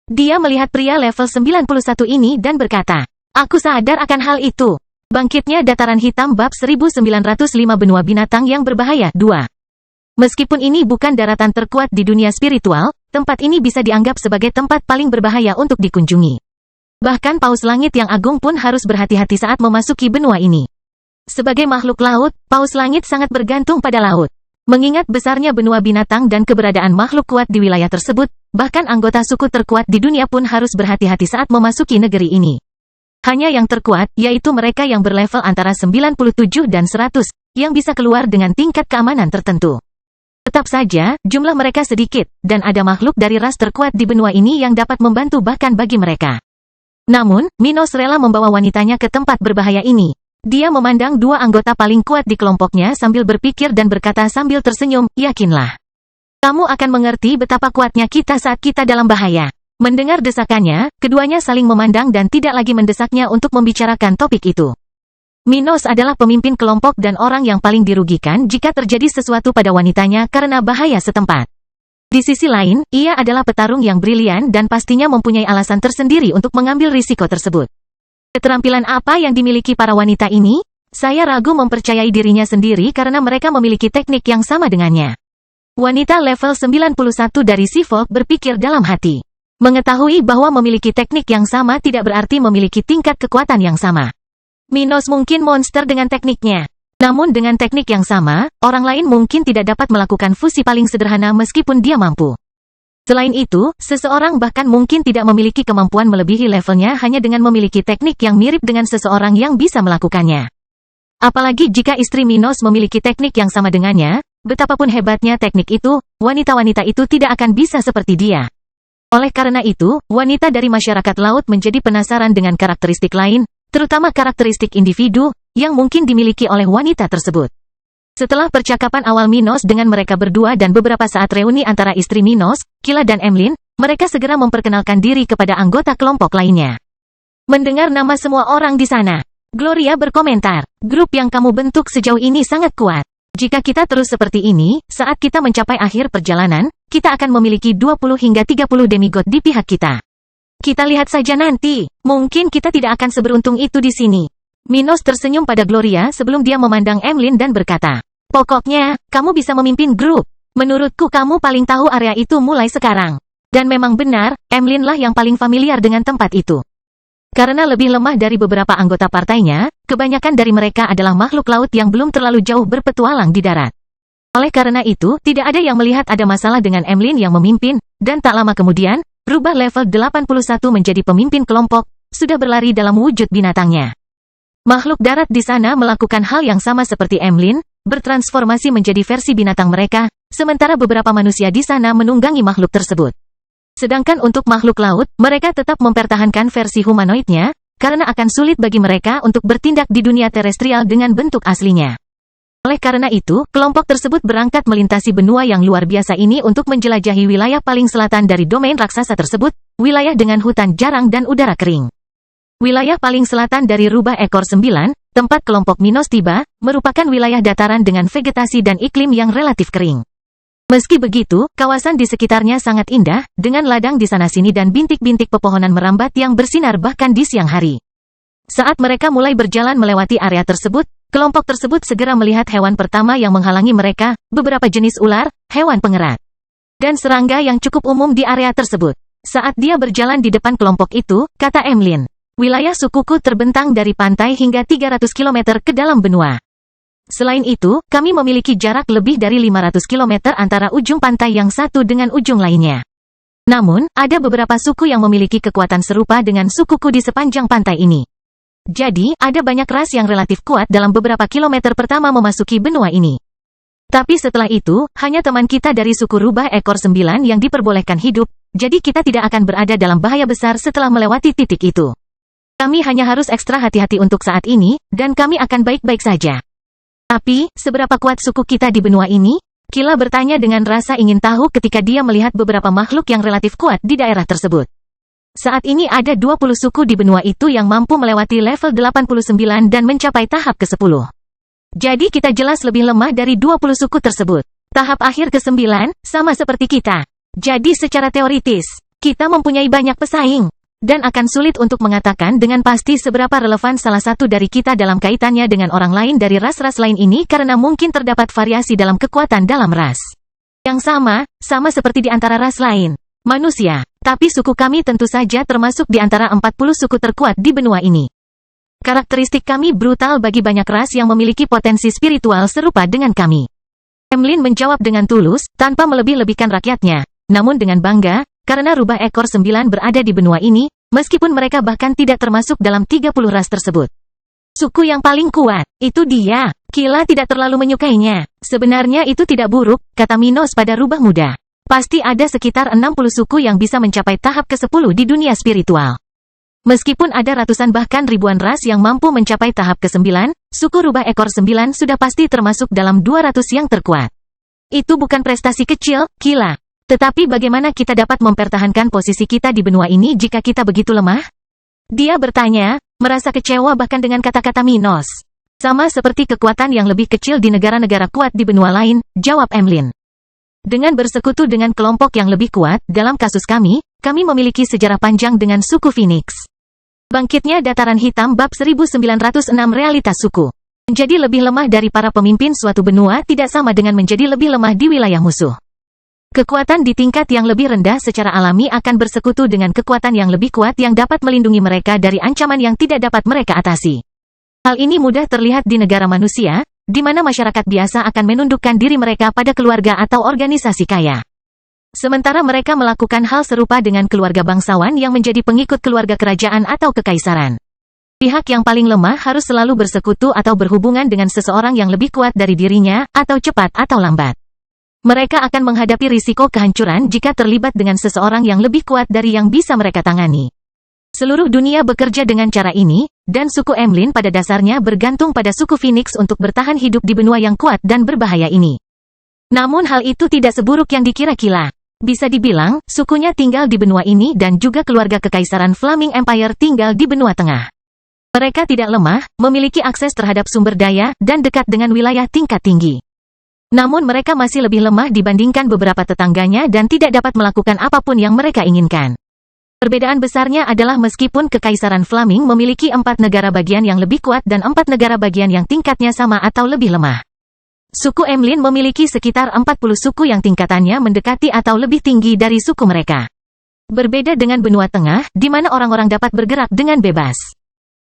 Dia melihat pria level 91 ini dan berkata, "Aku sadar akan hal itu." Bangkitnya Dataran Hitam bab 1905 benua binatang yang berbahaya 2. Meskipun ini bukan daratan terkuat di dunia spiritual, tempat ini bisa dianggap sebagai tempat paling berbahaya untuk dikunjungi. Bahkan Paus Langit yang agung pun harus berhati-hati saat memasuki benua ini. Sebagai makhluk laut, Paus Langit sangat bergantung pada laut. Mengingat besarnya benua binatang dan keberadaan makhluk kuat di wilayah tersebut, bahkan anggota suku terkuat di dunia pun harus berhati-hati saat memasuki negeri ini. Hanya yang terkuat, yaitu mereka yang berlevel antara 97 dan 100, yang bisa keluar dengan tingkat keamanan tertentu. Tetap saja, jumlah mereka sedikit, dan ada makhluk dari ras terkuat di benua ini yang dapat membantu bahkan bagi mereka. Namun, Minos rela membawa wanitanya ke tempat berbahaya ini. Dia memandang dua anggota paling kuat di kelompoknya sambil berpikir dan berkata sambil tersenyum, yakinlah. Kamu akan mengerti betapa kuatnya kita saat kita dalam bahaya. Mendengar desakannya, keduanya saling memandang dan tidak lagi mendesaknya untuk membicarakan topik itu. Minos adalah pemimpin kelompok dan orang yang paling dirugikan jika terjadi sesuatu pada wanitanya karena bahaya setempat. Di sisi lain, ia adalah petarung yang brilian dan pastinya mempunyai alasan tersendiri untuk mengambil risiko tersebut. Keterampilan apa yang dimiliki para wanita ini? Saya ragu mempercayai dirinya sendiri karena mereka memiliki teknik yang sama dengannya. Wanita level 91 dari Seafolk berpikir dalam hati. Mengetahui bahwa memiliki teknik yang sama tidak berarti memiliki tingkat kekuatan yang sama. Minos mungkin monster dengan tekniknya. Namun dengan teknik yang sama, orang lain mungkin tidak dapat melakukan fusi paling sederhana meskipun dia mampu. Selain itu, seseorang bahkan mungkin tidak memiliki kemampuan melebihi levelnya hanya dengan memiliki teknik yang mirip dengan seseorang yang bisa melakukannya. Apalagi jika istri Minos memiliki teknik yang sama dengannya, betapapun hebatnya teknik itu, wanita-wanita itu tidak akan bisa seperti dia. Oleh karena itu, wanita dari masyarakat laut menjadi penasaran dengan karakteristik lain, terutama karakteristik individu, yang mungkin dimiliki oleh wanita tersebut. Setelah percakapan awal Minos dengan mereka berdua dan beberapa saat reuni antara istri Minos, Kila dan Emlyn, mereka segera memperkenalkan diri kepada anggota kelompok lainnya. Mendengar nama semua orang di sana, Gloria berkomentar, grup yang kamu bentuk sejauh ini sangat kuat. Jika kita terus seperti ini, saat kita mencapai akhir perjalanan, kita akan memiliki 20 hingga 30 demigod di pihak kita. Kita lihat saja nanti, mungkin kita tidak akan seberuntung itu di sini. Minos tersenyum pada Gloria sebelum dia memandang Emlyn dan berkata, pokoknya, kamu bisa memimpin grup. Menurutku kamu paling tahu area itu mulai sekarang. Dan memang benar, Emlyn lah yang paling familiar dengan tempat itu. Karena lebih lemah dari beberapa anggota partainya, kebanyakan dari mereka adalah makhluk laut yang belum terlalu jauh berpetualang di darat. Oleh karena itu, tidak ada yang melihat ada masalah dengan Emlyn yang memimpin, dan tak lama kemudian, berubah level 81 menjadi pemimpin kelompok, sudah berlari dalam wujud binatangnya. Makhluk darat di sana melakukan hal yang sama seperti Emlyn, bertransformasi menjadi versi binatang mereka, sementara beberapa manusia di sana menunggangi makhluk tersebut. Sedangkan untuk makhluk laut, mereka tetap mempertahankan versi humanoidnya, karena akan sulit bagi mereka untuk bertindak di dunia terestrial dengan bentuk aslinya. Oleh karena itu, kelompok tersebut berangkat melintasi benua yang luar biasa ini untuk menjelajahi wilayah paling selatan dari domain raksasa tersebut, wilayah dengan hutan jarang dan udara kering. Wilayah paling selatan dari Rubah Ekor 9, tempat kelompok Minos tiba, merupakan wilayah dataran dengan vegetasi dan iklim yang relatif kering. Meski begitu, kawasan di sekitarnya sangat indah, dengan ladang di sana-sini dan bintik-bintik pepohonan merambat yang bersinar bahkan di siang hari. Saat mereka mulai berjalan melewati area tersebut, kelompok tersebut segera melihat hewan pertama yang menghalangi mereka, beberapa jenis ular, hewan pengerat, dan serangga yang cukup umum di area tersebut. Saat dia berjalan di depan kelompok itu, kata Emlyn, wilayah sukuku terbentang dari pantai hingga 300 km ke dalam benua. Selain itu, kami memiliki jarak lebih dari 500 km antara ujung pantai yang satu dengan ujung lainnya. Namun, ada beberapa suku yang memiliki kekuatan serupa dengan sukuku di sepanjang pantai ini. Jadi, ada banyak ras yang relatif kuat dalam beberapa kilometer pertama memasuki benua ini. Tapi setelah itu, hanya teman kita dari suku Rubah Ekor 9 yang diperbolehkan hidup, jadi kita tidak akan berada dalam bahaya besar setelah melewati titik itu. Kami hanya harus ekstra hati-hati untuk saat ini, dan kami akan baik-baik saja. Tapi, seberapa kuat suku kita di benua ini? Kila bertanya dengan rasa ingin tahu ketika dia melihat beberapa makhluk yang relatif kuat di daerah tersebut. Saat ini ada 20 suku di benua itu yang mampu melewati level 89 dan mencapai tahap ke-10. Jadi kita jelas lebih lemah dari 20 suku tersebut. Tahap akhir ke-9, sama seperti kita. Jadi secara teoritis, kita mempunyai banyak pesaing. Dan akan sulit untuk mengatakan dengan pasti seberapa relevan salah satu dari kita dalam kaitannya dengan orang lain dari ras-ras lain ini karena mungkin terdapat variasi dalam kekuatan dalam ras. Yang sama seperti di antara ras lain. Manusia. Tapi suku kami tentu saja termasuk di antara 40 suku terkuat di benua ini. Karakteristik kami brutal bagi banyak ras yang memiliki potensi spiritual serupa dengan kami. Emlyn menjawab dengan tulus, tanpa melebih-lebihkan rakyatnya. Namun dengan bangga, karena rubah ekor 9 berada di benua ini, meskipun mereka bahkan tidak termasuk dalam 30 ras tersebut. Suku yang paling kuat, itu dia. Kila tidak terlalu menyukainya. Sebenarnya itu tidak buruk, kata Minos pada rubah muda. Pasti ada sekitar 60 suku yang bisa mencapai tahap ke-10 di dunia spiritual. Meskipun ada ratusan bahkan ribuan ras yang mampu mencapai tahap ke-9, suku rubah ekor 9 sudah pasti termasuk dalam 200 yang terkuat. Itu bukan prestasi kecil, Kila. Tetapi bagaimana kita dapat mempertahankan posisi kita di benua ini jika kita begitu lemah? Dia bertanya, merasa kecewa bahkan dengan kata-kata Minos. Sama seperti kekuatan yang lebih kecil di negara-negara kuat di benua lain, jawab Emlyn. Dengan bersekutu dengan kelompok yang lebih kuat, dalam kasus kami memiliki sejarah panjang dengan suku Phoenix. Bangkitnya Dataran Hitam bab 1906 realitas suku. Menjadi lebih lemah dari para pemimpin suatu benua tidak sama dengan menjadi lebih lemah di wilayah musuh. Kekuatan di tingkat yang lebih rendah secara alami akan bersekutu dengan kekuatan yang lebih kuat yang dapat melindungi mereka dari ancaman yang tidak dapat mereka atasi. Hal ini mudah terlihat di negara manusia, di mana masyarakat biasa akan menundukkan diri mereka pada keluarga atau organisasi kaya. Sementara mereka melakukan hal serupa dengan keluarga bangsawan yang menjadi pengikut keluarga kerajaan atau kekaisaran. Pihak yang paling lemah harus selalu bersekutu atau berhubungan dengan seseorang yang lebih kuat dari dirinya, atau cepat atau lambat. Mereka akan menghadapi risiko kehancuran jika terlibat dengan seseorang yang lebih kuat dari yang bisa mereka tangani. Seluruh dunia bekerja dengan cara ini, dan suku Emlyn pada dasarnya bergantung pada suku Phoenix untuk bertahan hidup di benua yang kuat dan berbahaya ini. Namun hal itu tidak seburuk yang dikira Kila. Bisa dibilang, sukunya tinggal di benua ini dan juga keluarga kekaisaran Flaming Empire tinggal di benua tengah. Mereka tidak lemah, memiliki akses terhadap sumber daya, dan dekat dengan wilayah tingkat tinggi. Namun mereka masih lebih lemah dibandingkan beberapa tetangganya dan tidak dapat melakukan apapun yang mereka inginkan. Perbedaan besarnya adalah meskipun Kekaisaran Flaming memiliki 4 negara bagian yang lebih kuat dan 4 negara bagian yang tingkatnya sama atau lebih lemah. Suku Emlyn memiliki sekitar 40 suku yang tingkatannya mendekati atau lebih tinggi dari suku mereka. Berbeda dengan benua tengah, di mana orang-orang dapat bergerak dengan bebas.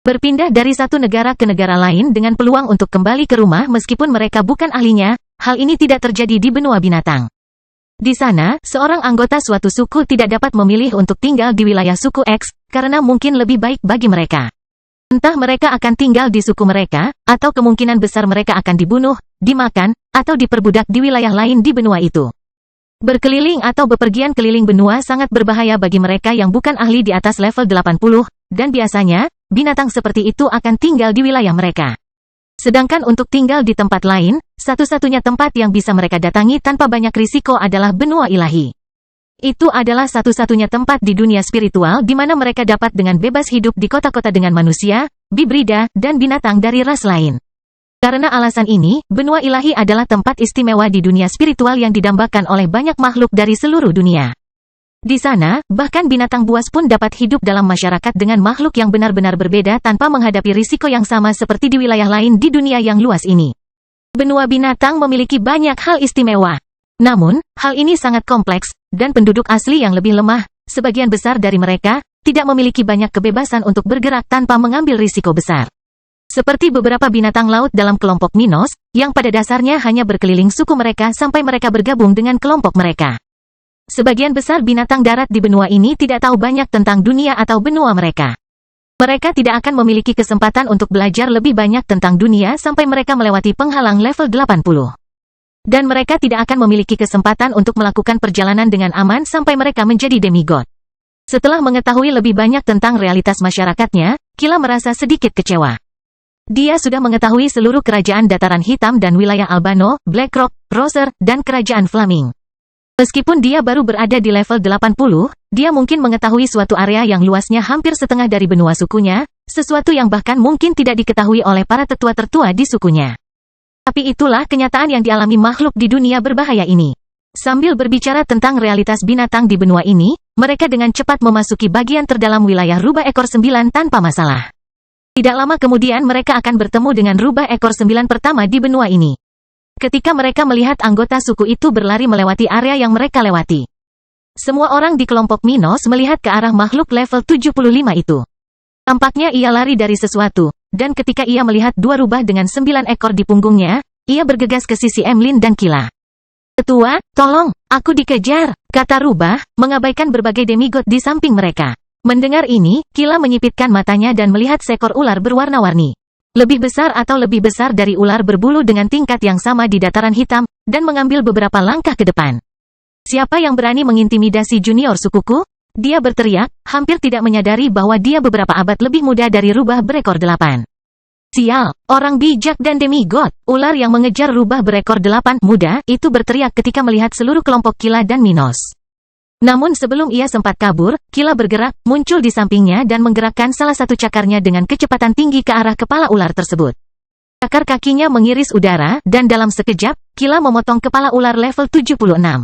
Berpindah dari satu negara ke negara lain dengan peluang untuk kembali ke rumah meskipun mereka bukan ahlinya, hal ini tidak terjadi di benua binatang. Di sana, seorang anggota suatu suku tidak dapat memilih untuk tinggal di wilayah suku X, karena mungkin lebih baik bagi mereka. Entah mereka akan tinggal di suku mereka, atau kemungkinan besar mereka akan dibunuh, dimakan, atau diperbudak di wilayah lain di benua itu. Berkeliling atau bepergian keliling benua sangat berbahaya bagi mereka yang bukan ahli di atas level 80, dan biasanya, binatang seperti itu akan tinggal di wilayah mereka. Sedangkan untuk tinggal di tempat lain, satu-satunya tempat yang bisa mereka datangi tanpa banyak risiko adalah benua ilahi. Itu adalah satu-satunya tempat di dunia spiritual di mana mereka dapat dengan bebas hidup di kota-kota dengan manusia, bibrida, dan binatang dari ras lain. Karena alasan ini, benua ilahi adalah tempat istimewa di dunia spiritual yang didambakan oleh banyak makhluk dari seluruh dunia. Di sana, bahkan binatang buas pun dapat hidup dalam masyarakat dengan makhluk yang benar-benar berbeda tanpa menghadapi risiko yang sama seperti di wilayah lain di dunia yang luas ini. Benua binatang memiliki banyak hal istimewa. Namun, hal ini sangat kompleks, dan penduduk asli yang lebih lemah, sebagian besar dari mereka, tidak memiliki banyak kebebasan untuk bergerak tanpa mengambil risiko besar. Seperti beberapa binatang laut dalam kelompok Minos, yang pada dasarnya hanya berkeliling suku mereka sampai mereka bergabung dengan kelompok mereka. Sebagian besar binatang darat di benua ini tidak tahu banyak tentang dunia atau benua mereka. Mereka tidak akan memiliki kesempatan untuk belajar lebih banyak tentang dunia sampai mereka melewati penghalang level 80. Dan mereka tidak akan memiliki kesempatan untuk melakukan perjalanan dengan aman sampai mereka menjadi demigod. Setelah mengetahui lebih banyak tentang realitas masyarakatnya, Kila merasa sedikit kecewa. Dia sudah mengetahui seluruh kerajaan Dataran Hitam dan wilayah Albano, Blackrock, Roser, dan kerajaan Flaming. Meskipun dia baru berada di level 80, dia mungkin mengetahui suatu area yang luasnya hampir setengah dari benua sukunya, sesuatu yang bahkan mungkin tidak diketahui oleh para tetua tertua di sukunya. Tapi itulah kenyataan yang dialami makhluk di dunia berbahaya ini. Sambil berbicara tentang realitas binatang di benua ini, mereka dengan cepat memasuki bagian terdalam wilayah rubah ekor 9 tanpa masalah. Tidak lama kemudian mereka akan bertemu dengan rubah ekor 9 pertama di benua ini. Ketika mereka melihat anggota suku itu berlari melewati area yang mereka lewati, semua orang di kelompok Minos melihat ke arah makhluk level 75 itu. Tampaknya ia lari dari sesuatu, dan ketika ia melihat dua rubah dengan 9 ekor di punggungnya, ia bergegas ke sisi Emlyn dan Kila. "Tetua, tolong, aku dikejar," kata rubah, mengabaikan berbagai demigod di samping mereka. Mendengar ini, Kila menyipitkan matanya dan melihat seekor ular berwarna-warni. Lebih besar atau lebih besar dari ular berbulu dengan tingkat yang sama di dataran hitam, dan mengambil beberapa langkah ke depan. "Siapa yang berani mengintimidasi junior sukuku?" Dia berteriak, hampir tidak menyadari bahwa dia beberapa abad lebih muda dari rubah berekor 8. "Sial, orang bijak dan demigod!" Ular yang mengejar rubah berekor 8 muda itu berteriak ketika melihat seluruh kelompok Kila dan Minos. Namun sebelum ia sempat kabur, Kila bergerak, muncul di sampingnya dan menggerakkan salah satu cakarnya dengan kecepatan tinggi ke arah kepala ular tersebut. Cakar kakinya mengiris udara, dan dalam sekejap, Kila memotong kepala ular level 76.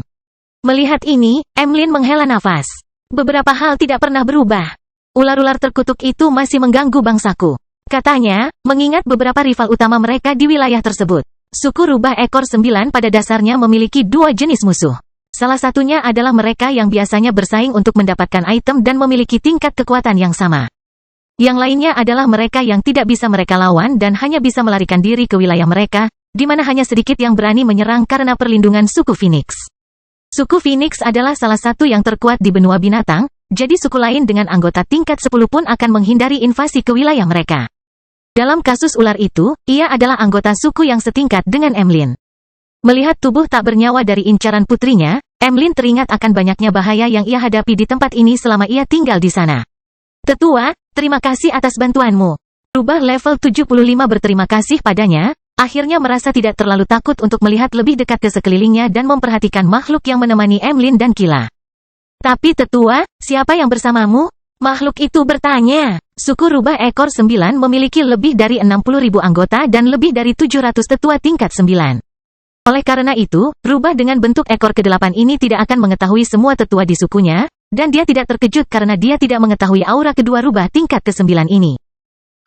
Melihat ini, Emlyn menghela nafas. Beberapa hal tidak pernah berubah. Ular-ular terkutuk itu masih mengganggu bangsaku, katanya, mengingat beberapa rival utama mereka di wilayah tersebut. Suku rubah ekor 9 pada dasarnya memiliki dua jenis musuh. Salah satunya adalah mereka yang biasanya bersaing untuk mendapatkan item dan memiliki tingkat kekuatan yang sama. Yang lainnya adalah mereka yang tidak bisa mereka lawan dan hanya bisa melarikan diri ke wilayah mereka, di mana hanya sedikit yang berani menyerang karena perlindungan suku Phoenix. Suku Phoenix adalah salah satu yang terkuat di benua binatang, jadi suku lain dengan anggota tingkat 10 pun akan menghindari invasi ke wilayah mereka. Dalam kasus ular itu, ia adalah anggota suku yang setingkat dengan Emlyn. Melihat tubuh tak bernyawa dari incaran putrinya, Emlyn teringat akan banyaknya bahaya yang ia hadapi di tempat ini selama ia tinggal di sana. "Tetua, terima kasih atas bantuanmu." Rubah level 75 berterima kasih padanya, akhirnya merasa tidak terlalu takut untuk melihat lebih dekat ke sekelilingnya dan memperhatikan makhluk yang menemani Emlyn dan Kila. "Tapi tetua, siapa yang bersamamu?" makhluk itu bertanya. Suku rubah ekor 9 memiliki lebih dari 60.000 anggota dan lebih dari 700 tetua tingkat 9. Oleh karena itu, rubah dengan bentuk ekor ke-8 ini tidak akan mengetahui semua tetua di sukunya, dan dia tidak terkejut karena dia tidak mengetahui aura kedua rubah tingkat ke-9 ini.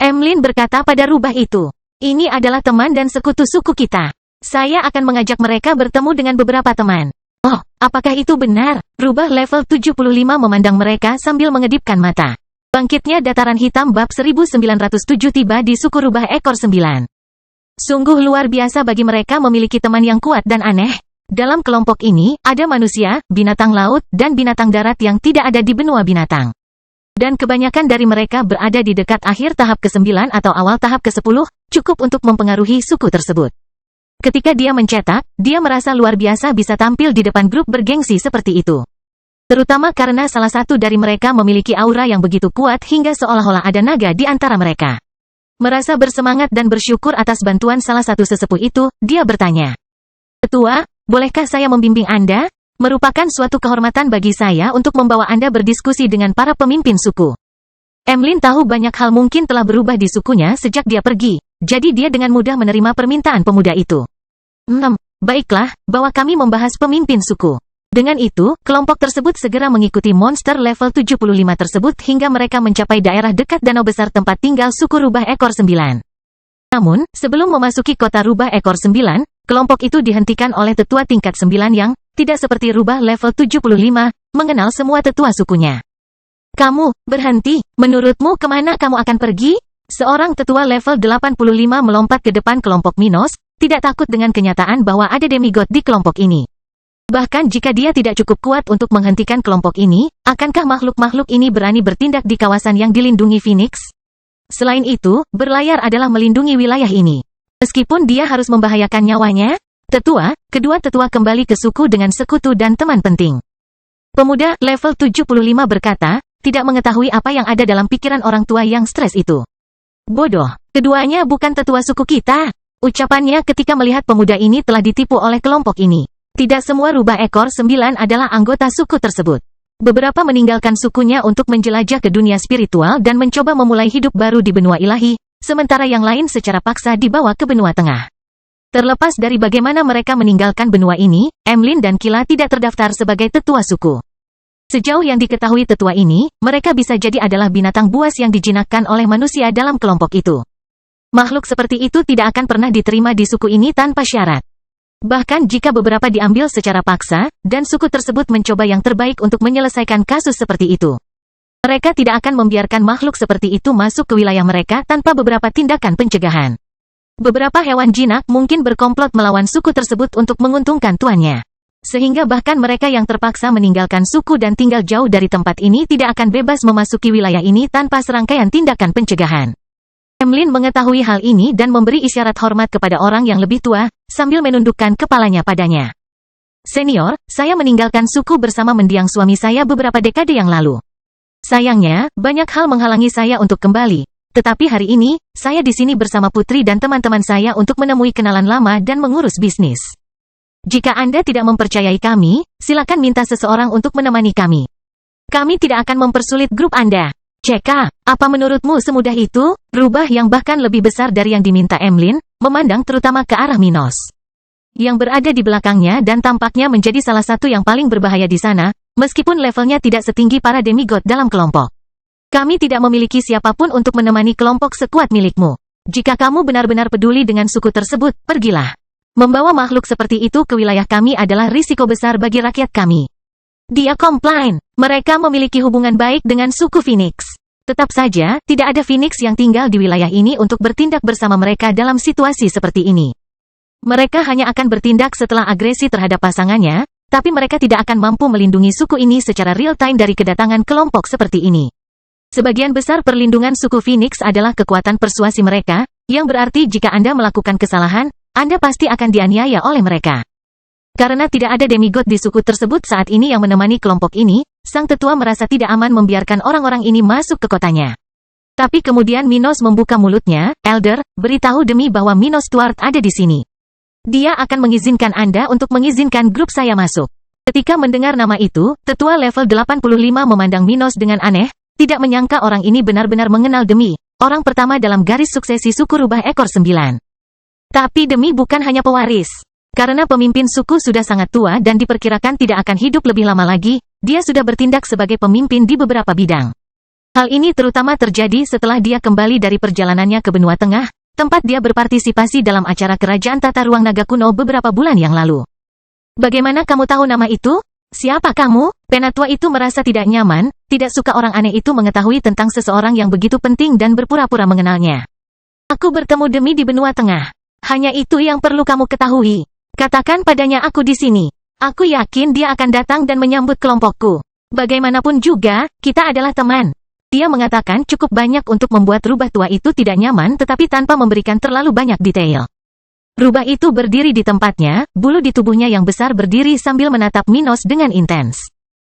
Emlyn berkata pada rubah itu, "Ini adalah teman dan sekutu suku kita. Saya akan mengajak mereka bertemu dengan beberapa teman." "Oh, apakah itu benar?" Rubah level 75 memandang mereka sambil mengedipkan mata. Bangkitnya dataran hitam bab 1907 tiba di suku rubah ekor 9. Sungguh luar biasa bagi mereka memiliki teman yang kuat dan aneh. Dalam kelompok ini, ada manusia, binatang laut, dan binatang darat yang tidak ada di benua binatang. Dan kebanyakan dari mereka berada di dekat akhir tahap ke-9 atau awal tahap ke-10, cukup untuk mempengaruhi suku tersebut. Ketika dia mencetak, dia merasa luar biasa bisa tampil di depan grup bergengsi seperti itu. Terutama karena salah satu dari mereka memiliki aura yang begitu kuat hingga seolah-olah ada naga di antara mereka. Merasa bersemangat dan bersyukur atas bantuan salah satu sesepuh itu, dia bertanya, "Tetua, bolehkah saya membimbing Anda? Merupakan suatu kehormatan bagi saya untuk membawa Anda berdiskusi dengan para pemimpin suku." Emlyn tahu banyak hal mungkin telah berubah di sukunya sejak dia pergi, jadi dia dengan mudah menerima permintaan pemuda itu. Baiklah, bawa kami membahas pemimpin suku." Dengan itu, kelompok tersebut segera mengikuti monster level 75 tersebut hingga mereka mencapai daerah dekat danau besar tempat tinggal suku rubah ekor 9. Namun, sebelum memasuki kota rubah ekor 9, kelompok itu dihentikan oleh tetua tingkat 9 yang, tidak seperti rubah level 75, mengenal semua tetua sukunya. "Kamu, berhenti, menurutmu kemana kamu akan pergi?" Seorang tetua level 85 melompat ke depan kelompok Minos, tidak takut dengan kenyataan bahwa ada demigod di kelompok ini. Bahkan jika dia tidak cukup kuat untuk menghentikan kelompok ini, akankah makhluk-makhluk ini berani bertindak di kawasan yang dilindungi Phoenix? Selain itu, berlayar adalah melindungi wilayah ini. Meskipun dia harus membahayakan nyawanya, kedua tetua kembali ke suku dengan sekutu dan teman penting. Pemuda level 75 berkata, tidak mengetahui apa yang ada dalam pikiran orang tua yang stres itu. "Bodoh, keduanya bukan tetua suku kita," ucapannya ketika melihat pemuda ini telah ditipu oleh kelompok ini. Tidak semua rubah ekor 9 adalah anggota suku tersebut. Beberapa meninggalkan sukunya untuk menjelajah ke dunia spiritual dan mencoba memulai hidup baru di benua ilahi, sementara yang lain secara paksa dibawa ke benua tengah. Terlepas dari bagaimana mereka meninggalkan benua ini, Emlyn dan Kila tidak terdaftar sebagai tetua suku. Sejauh yang diketahui tetua ini, mereka bisa jadi adalah binatang buas yang dijinakkan oleh manusia dalam kelompok itu. Makhluk seperti itu tidak akan pernah diterima di suku ini tanpa syarat. Bahkan jika beberapa diambil secara paksa, dan suku tersebut mencoba yang terbaik untuk menyelesaikan kasus seperti itu. Mereka tidak akan membiarkan makhluk seperti itu masuk ke wilayah mereka tanpa beberapa tindakan pencegahan. Beberapa hewan jinak mungkin berkomplot melawan suku tersebut untuk menguntungkan tuannya. Sehingga bahkan mereka yang terpaksa meninggalkan suku dan tinggal jauh dari tempat ini tidak akan bebas memasuki wilayah ini tanpa serangkaian tindakan pencegahan. Emlyn mengetahui hal ini dan memberi isyarat hormat kepada orang yang lebih tua, sambil menundukkan kepalanya padanya. Senior, saya meninggalkan suku bersama mendiang suami saya beberapa dekade yang lalu. Sayangnya, banyak hal menghalangi saya untuk kembali. Tetapi hari ini, saya di sini bersama putri dan teman-teman saya untuk menemui kenalan lama dan mengurus bisnis. Jika Anda tidak mempercayai kami, silakan minta seseorang untuk menemani kami. Kami tidak akan mempersulit grup Anda. CK, apa menurutmu semudah itu? Rubah yang bahkan lebih besar dari yang diminta Emlyn, memandang terutama ke arah Minos, yang berada di belakangnya dan tampaknya menjadi salah satu yang paling berbahaya di sana, meskipun levelnya tidak setinggi para demigod dalam kelompok. Kami tidak memiliki siapapun untuk menemani kelompok sekuat milikmu. Jika kamu benar-benar peduli dengan suku tersebut, pergilah. Membawa makhluk seperti itu ke wilayah kami adalah risiko besar bagi rakyat kami. Dia komplain. Mereka memiliki hubungan baik dengan suku Phoenix. Tetap saja, tidak ada Phoenix yang tinggal di wilayah ini untuk bertindak bersama mereka dalam situasi seperti ini. Mereka hanya akan bertindak setelah agresi terhadap pasangannya, tapi mereka tidak akan mampu melindungi suku ini secara real-time dari kedatangan kelompok seperti ini. Sebagian besar perlindungan suku Phoenix adalah kekuatan persuasi mereka, yang berarti jika Anda melakukan kesalahan, Anda pasti akan dianiaya oleh mereka. Karena tidak ada demigod di suku tersebut saat ini yang menemani kelompok ini, sang tetua merasa tidak aman membiarkan orang-orang ini masuk ke kotanya. Tapi kemudian Minos membuka mulutnya, Elder, beritahu Demi bahwa Minos Stuart ada di sini. Dia akan mengizinkan Anda untuk mengizinkan grup saya masuk. Ketika mendengar nama itu, tetua level 85 memandang Minos dengan aneh, tidak menyangka orang ini benar-benar mengenal Demi, orang pertama dalam garis suksesi suku rubah ekor 9. Tapi Demi bukan hanya pewaris. Karena pemimpin suku sudah sangat tua dan diperkirakan tidak akan hidup lebih lama lagi, dia sudah bertindak sebagai pemimpin di beberapa bidang. Hal ini terutama terjadi setelah dia kembali dari perjalanannya ke benua tengah, tempat dia berpartisipasi dalam acara kerajaan tata ruang naga kuno beberapa bulan yang lalu. Bagaimana kamu tahu nama itu? Siapa kamu? Penatua itu merasa tidak nyaman, tidak suka orang aneh itu mengetahui tentang seseorang yang begitu penting dan berpura-pura mengenalnya. Aku bertemu Demi di benua tengah. Hanya itu yang perlu kamu ketahui. Katakan padanya aku di sini. Aku yakin dia akan datang dan menyambut kelompokku. Bagaimanapun juga, kita adalah teman. Dia mengatakan cukup banyak untuk membuat rubah tua itu tidak nyaman tetapi tanpa memberikan terlalu banyak detail. Rubah itu berdiri di tempatnya, bulu di tubuhnya yang besar berdiri sambil menatap Minos dengan intens.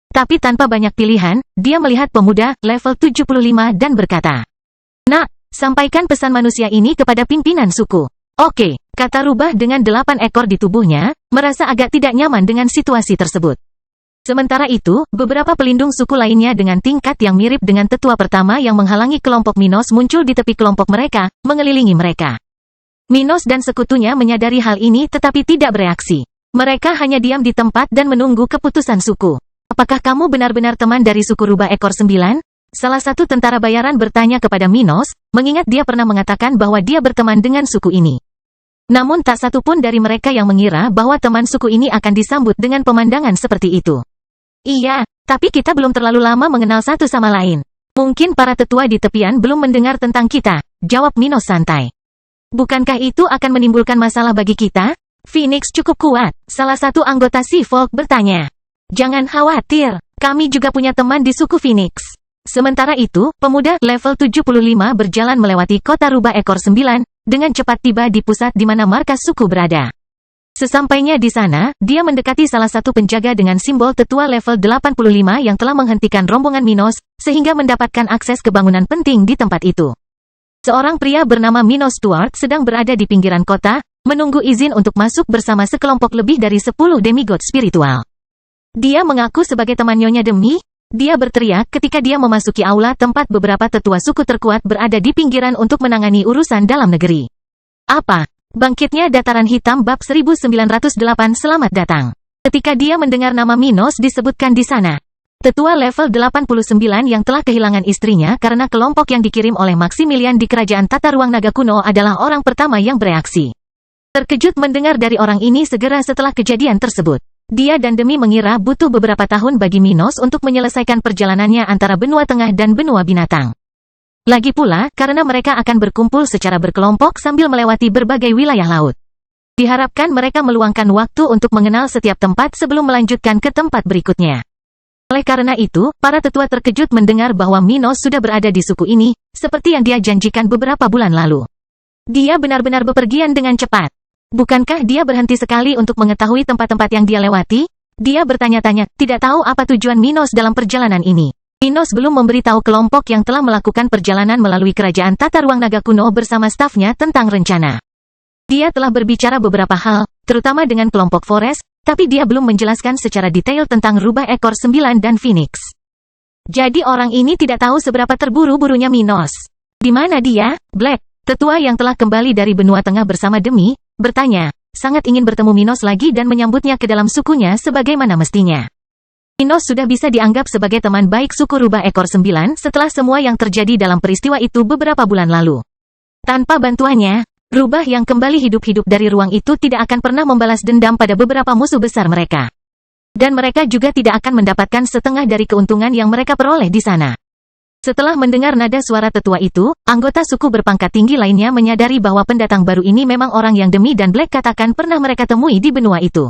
Tapi tanpa banyak pilihan, dia melihat pemuda, level 75 dan berkata, "Nak, sampaikan pesan manusia ini kepada pimpinan suku." Oke, kata rubah dengan 8 ekor di tubuhnya, merasa agak tidak nyaman dengan situasi tersebut. Sementara itu, beberapa pelindung suku lainnya dengan tingkat yang mirip dengan tetua pertama yang menghalangi kelompok Minos muncul di tepi kelompok mereka, mengelilingi mereka. Minos dan sekutunya menyadari hal ini tetapi tidak bereaksi. Mereka hanya diam di tempat dan menunggu keputusan suku. Apakah kamu benar-benar teman dari suku rubah ekor 9? Salah satu tentara bayaran bertanya kepada Minos, mengingat dia pernah mengatakan bahwa dia berteman dengan suku ini. Namun tak satu pun dari mereka yang mengira bahwa teman suku ini akan disambut dengan pemandangan seperti itu. Iya, tapi kita belum terlalu lama mengenal satu sama lain. Mungkin para tetua di tepian belum mendengar tentang kita, jawab Minos santai. Bukankah itu akan menimbulkan masalah bagi kita? Phoenix cukup kuat, salah satu anggota Sea Folk bertanya. Jangan khawatir, kami juga punya teman di suku Phoenix. Sementara itu, pemuda level 75 berjalan melewati kota rubah ekor 9, dengan cepat tiba di pusat di mana markas suku berada. Sesampainya di sana, dia mendekati salah satu penjaga dengan simbol tetua level 85 yang telah menghentikan rombongan Minos, sehingga mendapatkan akses ke bangunan penting di tempat itu. Seorang pria bernama Minos Stuart sedang berada di pinggiran kota, menunggu izin untuk masuk bersama sekelompok lebih dari 10 demigod spiritual. Dia mengaku sebagai teman Nyonya Demi. Dia berteriak ketika dia memasuki aula tempat beberapa tetua suku terkuat berada di pinggiran untuk menangani urusan dalam negeri. Apa? Bangkitnya Dataran Hitam bab 1908. Selamat datang. Ketika dia mendengar nama Minos disebutkan di sana, tetua level 89 yang telah kehilangan istrinya karena kelompok yang dikirim oleh Maximilian di kerajaan tata ruang naga kuno adalah orang pertama yang bereaksi. Terkejut mendengar dari orang ini segera setelah kejadian tersebut. Dia dan Demi mengira butuh beberapa tahun bagi Minos untuk menyelesaikan perjalanannya antara benua tengah dan benua binatang. Lagi pula, karena mereka akan berkumpul secara berkelompok sambil melewati berbagai wilayah laut. Diharapkan mereka meluangkan waktu untuk mengenal setiap tempat sebelum melanjutkan ke tempat berikutnya. Oleh karena itu, para tetua terkejut mendengar bahwa Minos sudah berada di suku ini, seperti yang dia janjikan beberapa bulan lalu. Dia benar-benar bepergian dengan cepat. Bukankah dia berhenti sekali untuk mengetahui tempat-tempat yang dia lewati? Dia bertanya-tanya, tidak tahu apa tujuan Minos dalam perjalanan ini. Minos belum memberitahu kelompok yang telah melakukan perjalanan melalui kerajaan tata ruang naga kuno bersama stafnya tentang rencana. Dia telah berbicara beberapa hal, terutama dengan kelompok Forest, tapi dia belum menjelaskan secara detail tentang rubah ekor 9 dan Phoenix. Jadi orang ini tidak tahu seberapa terburu-burunya Minos. Di mana dia? Black, tetua yang telah kembali dari benua tengah bersama Demi, bertanya, sangat ingin bertemu Minos lagi dan menyambutnya ke dalam sukunya sebagaimana mestinya. Minos sudah bisa dianggap sebagai teman baik suku rubah ekor 9 setelah semua yang terjadi dalam peristiwa itu beberapa bulan lalu. Tanpa bantuannya, rubah yang kembali hidup-hidup dari ruang itu tidak akan pernah membalas dendam pada beberapa musuh besar mereka. Dan mereka juga tidak akan mendapatkan setengah dari keuntungan yang mereka peroleh di sana. Setelah mendengar nada suara tetua itu, anggota suku berpangkat tinggi lainnya menyadari bahwa pendatang baru ini memang orang yang Demi dan Black katakan pernah mereka temui di benua itu.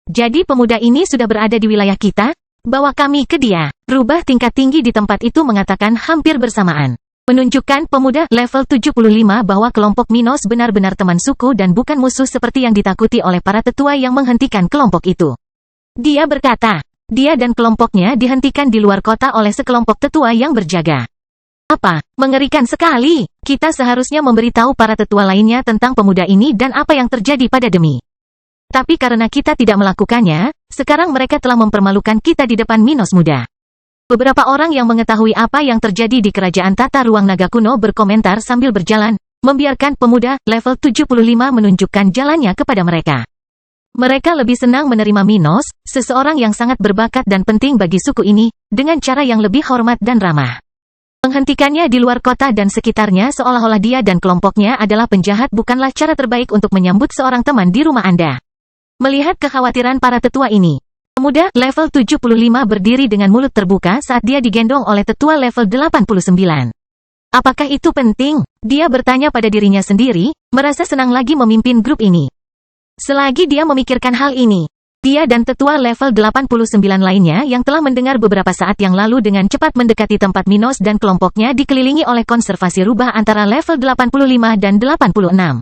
Jadi pemuda ini sudah berada di wilayah kita? Bawa kami ke dia. Rubah tingkat tinggi di tempat itu mengatakan hampir bersamaan. Menunjukkan pemuda level 75 bahwa kelompok Minos benar-benar teman suku dan bukan musuh seperti yang ditakuti oleh para tetua yang menghentikan kelompok itu. Dia berkata, dia dan kelompoknya dihentikan di luar kota oleh sekelompok tetua yang berjaga. Apa? Mengerikan sekali. Kita seharusnya memberitahu para tetua lainnya tentang pemuda ini dan apa yang terjadi pada Demi. Tapi karena kita tidak melakukannya, sekarang mereka telah mempermalukan kita di depan Minos muda. Beberapa orang yang mengetahui apa yang terjadi di kerajaan tata ruang naga kuno berkomentar sambil berjalan, membiarkan pemuda level 75 menunjukkan jalannya kepada mereka. Mereka lebih senang menerima Minos, seseorang yang sangat berbakat dan penting bagi suku ini, dengan cara yang lebih hormat dan ramah. Menghentikannya di luar kota dan sekitarnya seolah-olah dia dan kelompoknya adalah penjahat bukanlah cara terbaik untuk menyambut seorang teman di rumah Anda. Melihat kekhawatiran para tetua ini, pemuda level 75 berdiri dengan mulut terbuka saat dia digendong oleh tetua level 89. Apakah itu penting? Dia bertanya pada dirinya sendiri, merasa senang lagi memimpin grup ini. Selagi dia memikirkan hal ini, dia dan tetua level 89 lainnya yang telah mendengar beberapa saat yang lalu dengan cepat mendekati tempat Minos dan kelompoknya dikelilingi oleh konservasi rubah antara level 85 dan 86.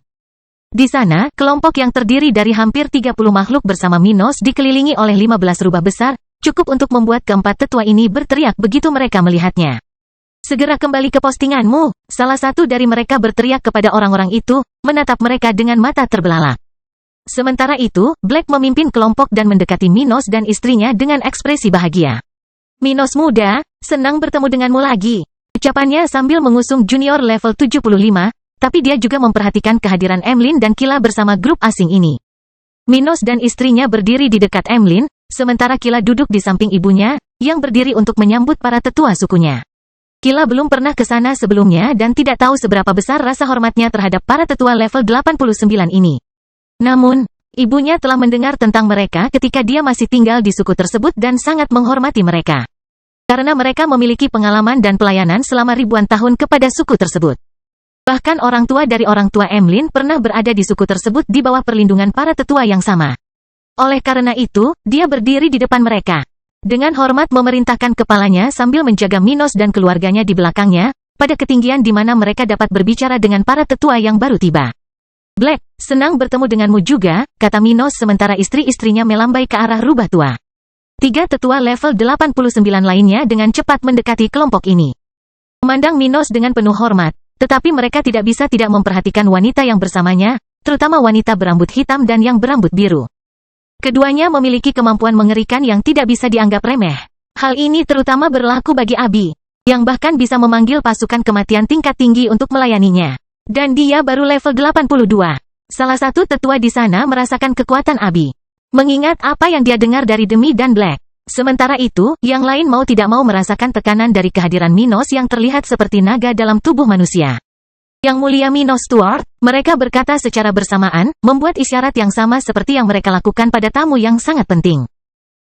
Di sana, kelompok yang terdiri dari hampir 30 makhluk bersama Minos dikelilingi oleh 15 rubah besar, cukup untuk membuat keempat tetua ini berteriak begitu mereka melihatnya. Segera kembali ke postinganmu, salah satu dari mereka berteriak kepada orang-orang itu, menatap mereka dengan mata terbelalak. Sementara itu, Black memimpin kelompok dan mendekati Minos dan istrinya dengan ekspresi bahagia. Minos muda, senang bertemu denganmu lagi. Ucapannya sambil mengusung junior level 75, tapi dia juga memperhatikan kehadiran Emlyn dan Kila bersama grup asing ini. Minos dan istrinya berdiri di dekat Emlyn, sementara Kila duduk di samping ibunya, yang berdiri untuk menyambut para tetua sukunya. Kila belum pernah ke sana sebelumnya dan tidak tahu seberapa besar rasa hormatnya terhadap para tetua level 89 ini. Namun, ibunya telah mendengar tentang mereka ketika dia masih tinggal di suku tersebut dan sangat menghormati mereka. Karena mereka memiliki pengalaman dan pelayanan selama ribuan tahun kepada suku tersebut. Bahkan orang tua dari orang tua Emlyn pernah berada di suku tersebut di bawah perlindungan para tetua yang sama. Oleh karena itu, dia berdiri di depan mereka. Dengan hormat memerintahkan kepalanya sambil menjaga Minos dan keluarganya di belakangnya, pada ketinggian di mana mereka dapat berbicara dengan para tetua yang baru tiba. Black, senang bertemu denganmu juga, kata Minos sementara istri-istrinya melambai ke arah rubah tua. 3 tetua level 89 lainnya dengan cepat mendekati kelompok ini. Memandang Minos dengan penuh hormat, tetapi mereka tidak bisa tidak memperhatikan wanita yang bersamanya, terutama wanita berambut hitam dan yang berambut biru. Keduanya memiliki kemampuan mengerikan yang tidak bisa dianggap remeh. Hal ini terutama berlaku bagi Abi, yang bahkan bisa memanggil pasukan kematian tingkat tinggi untuk melayaninya. Dan dia baru level 82. Salah satu tetua di sana merasakan kekuatan Abi. Mengingat apa yang dia dengar dari Demi dan Black. Sementara itu, yang lain mau tidak mau merasakan tekanan dari kehadiran Minos yang terlihat seperti naga dalam tubuh manusia. Yang Mulia Minos Steward, mereka berkata secara bersamaan, membuat isyarat yang sama seperti yang mereka lakukan pada tamu yang sangat penting.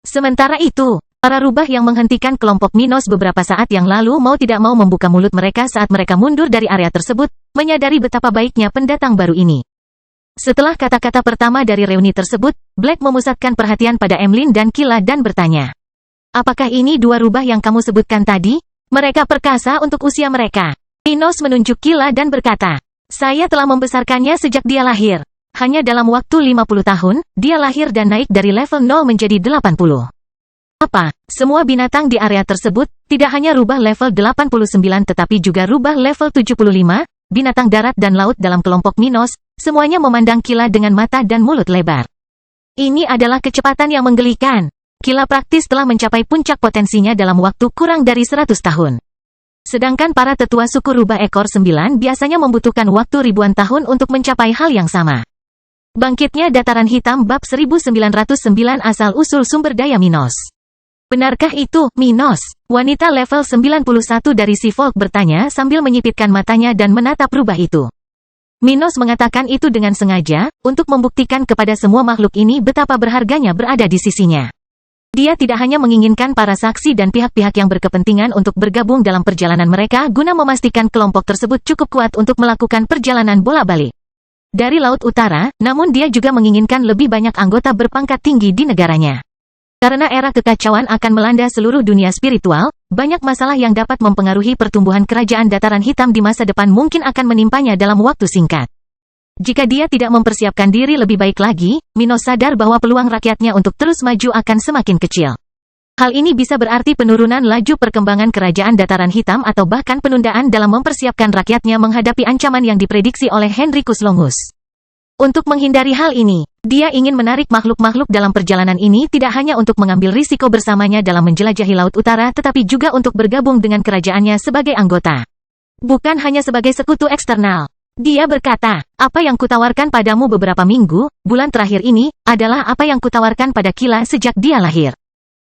Sementara itu, para rubah yang menghentikan kelompok Minos beberapa saat yang lalu mau tidak mau membuka mulut mereka saat mereka mundur dari area tersebut, menyadari betapa baiknya pendatang baru ini. Setelah kata-kata pertama dari reuni tersebut, Black memusatkan perhatian pada Emlyn dan Killa dan bertanya, "Apakah ini dua rubah yang kamu sebutkan tadi? Mereka perkasa untuk usia mereka." Minos menunjuk Killa dan berkata, "Saya telah membesarkannya sejak dia lahir. Hanya dalam waktu 50 tahun, dia lahir dan naik dari level 0 menjadi 80. Apa? Semua binatang di area tersebut, tidak hanya rubah level 89 tetapi juga rubah level 75, binatang darat dan laut dalam kelompok Minos, semuanya memandang Killa dengan mata dan mulut lebar. Ini adalah kecepatan yang menggelikan. Killa praktis telah mencapai puncak potensinya dalam waktu kurang dari 100 tahun. Sedangkan para tetua suku rubah ekor 9 biasanya membutuhkan waktu ribuan tahun untuk mencapai hal yang sama." Bangkitnya Dataran Hitam bab 1909 asal-usul sumber daya Minos. "Benarkah itu, Minos?" Wanita level 91 dari Seafolk bertanya sambil menyipitkan matanya dan menatap rubah itu. Minos mengatakan itu dengan sengaja, untuk membuktikan kepada semua makhluk ini betapa berharganya berada di sisinya. Dia tidak hanya menginginkan para saksi dan pihak-pihak yang berkepentingan untuk bergabung dalam perjalanan mereka guna memastikan kelompok tersebut cukup kuat untuk melakukan perjalanan bolak-balik dari Laut Utara, namun dia juga menginginkan lebih banyak anggota berpangkat tinggi di negaranya. Karena era kekacauan akan melanda seluruh dunia spiritual, banyak masalah yang dapat mempengaruhi pertumbuhan kerajaan Dataran Hitam di masa depan mungkin akan menimpanya dalam waktu singkat. Jika dia tidak mempersiapkan diri lebih baik lagi, Minos sadar bahwa peluang rakyatnya untuk terus maju akan semakin kecil. Hal ini bisa berarti penurunan laju perkembangan kerajaan Dataran Hitam atau bahkan penundaan dalam mempersiapkan rakyatnya menghadapi ancaman yang diprediksi oleh Henricus Longus. Untuk menghindari hal ini, dia ingin menarik makhluk-makhluk dalam perjalanan ini tidak hanya untuk mengambil risiko bersamanya dalam menjelajahi Laut Utara tetapi juga untuk bergabung dengan kerajaannya sebagai anggota. Bukan hanya sebagai sekutu eksternal. Dia berkata, "Apa yang kutawarkan padamu beberapa minggu, bulan terakhir ini, adalah apa yang kutawarkan pada Killa sejak dia lahir.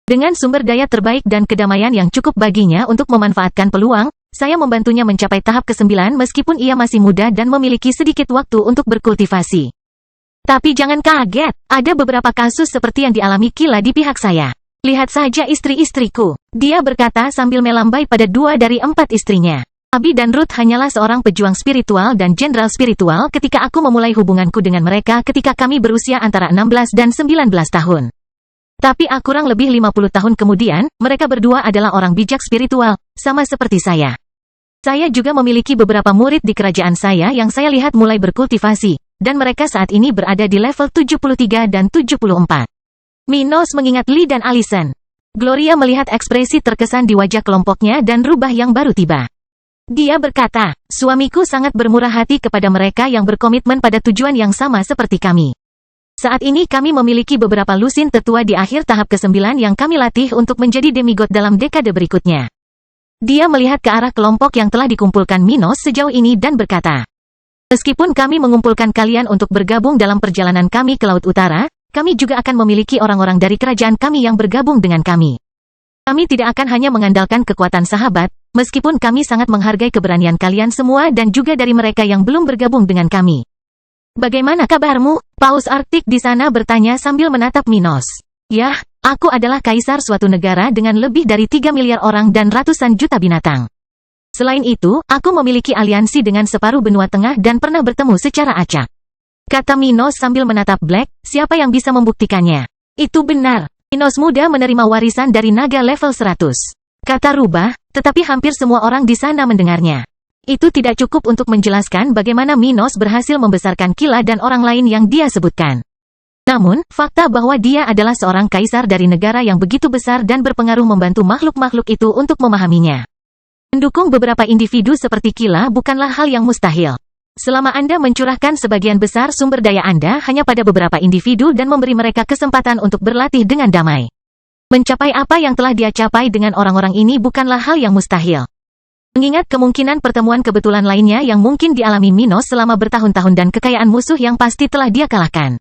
Dengan sumber daya terbaik dan kedamaian yang cukup baginya untuk memanfaatkan peluang, saya membantunya mencapai tahap ke-9 meskipun ia masih muda dan memiliki sedikit waktu untuk berkultivasi. Tapi jangan kaget, ada beberapa kasus seperti yang dialami Killa di pihak saya. Lihat saja istri-istriku." Dia berkata sambil melambai pada 2 dari 4 istrinya. "Abi dan Ruth hanyalah seorang pejuang spiritual dan jenderal spiritual ketika aku memulai hubunganku dengan mereka ketika kami berusia antara 16 dan 19 tahun. Tapi kurang lebih 50 tahun kemudian, mereka berdua adalah orang bijak spiritual, sama seperti saya. Saya juga memiliki beberapa murid di kerajaan saya yang saya lihat mulai berkultivasi, dan mereka saat ini berada di level 73 dan 74. Minos mengingat Lee dan Allison. Gloria melihat ekspresi terkesan di wajah kelompoknya dan rubah yang baru tiba. Dia berkata, "Suamiku sangat bermurah hati kepada mereka yang berkomitmen pada tujuan yang sama seperti kami. Saat ini kami memiliki beberapa lusin tetua di akhir tahap ke-9 yang kami latih untuk menjadi demigod dalam dekade berikutnya." Dia melihat ke arah kelompok yang telah dikumpulkan Minos sejauh ini dan berkata, "Meskipun kami mengumpulkan kalian untuk bergabung dalam perjalanan kami ke Laut Utara, kami juga akan memiliki orang-orang dari kerajaan kami yang bergabung dengan kami. Kami tidak akan hanya mengandalkan kekuatan sahabat, meskipun kami sangat menghargai keberanian kalian semua dan juga dari mereka yang belum bergabung dengan kami. Bagaimana kabarmu?" Paus Arktik di sana bertanya sambil menatap Minos. "Yah, aku adalah kaisar suatu negara dengan lebih dari 3 miliar orang dan ratusan juta binatang. Selain itu, aku memiliki aliansi dengan separuh benua tengah dan pernah bertemu secara acak," kata Minos sambil menatap Black. "Siapa yang bisa membuktikannya?" "Itu benar. Minos muda menerima warisan dari naga level 100. Kata rubah, tetapi hampir semua orang di sana mendengarnya. Itu tidak cukup untuk menjelaskan bagaimana Minos berhasil membesarkan Killa dan orang lain yang dia sebutkan. Namun, fakta bahwa dia adalah seorang kaisar dari negara yang begitu besar dan berpengaruh membantu makhluk-makhluk itu untuk memahaminya. Mendukung beberapa individu seperti Killa bukanlah hal yang mustahil. Selama Anda mencurahkan sebagian besar sumber daya Anda hanya pada beberapa individu dan memberi mereka kesempatan untuk berlatih dengan damai. Mencapai apa yang telah dia capai dengan orang-orang ini bukanlah hal yang mustahil. Mengingat kemungkinan pertemuan kebetulan lainnya yang mungkin dialami Minos selama bertahun-tahun dan kekayaan musuh yang pasti telah dia kalahkan.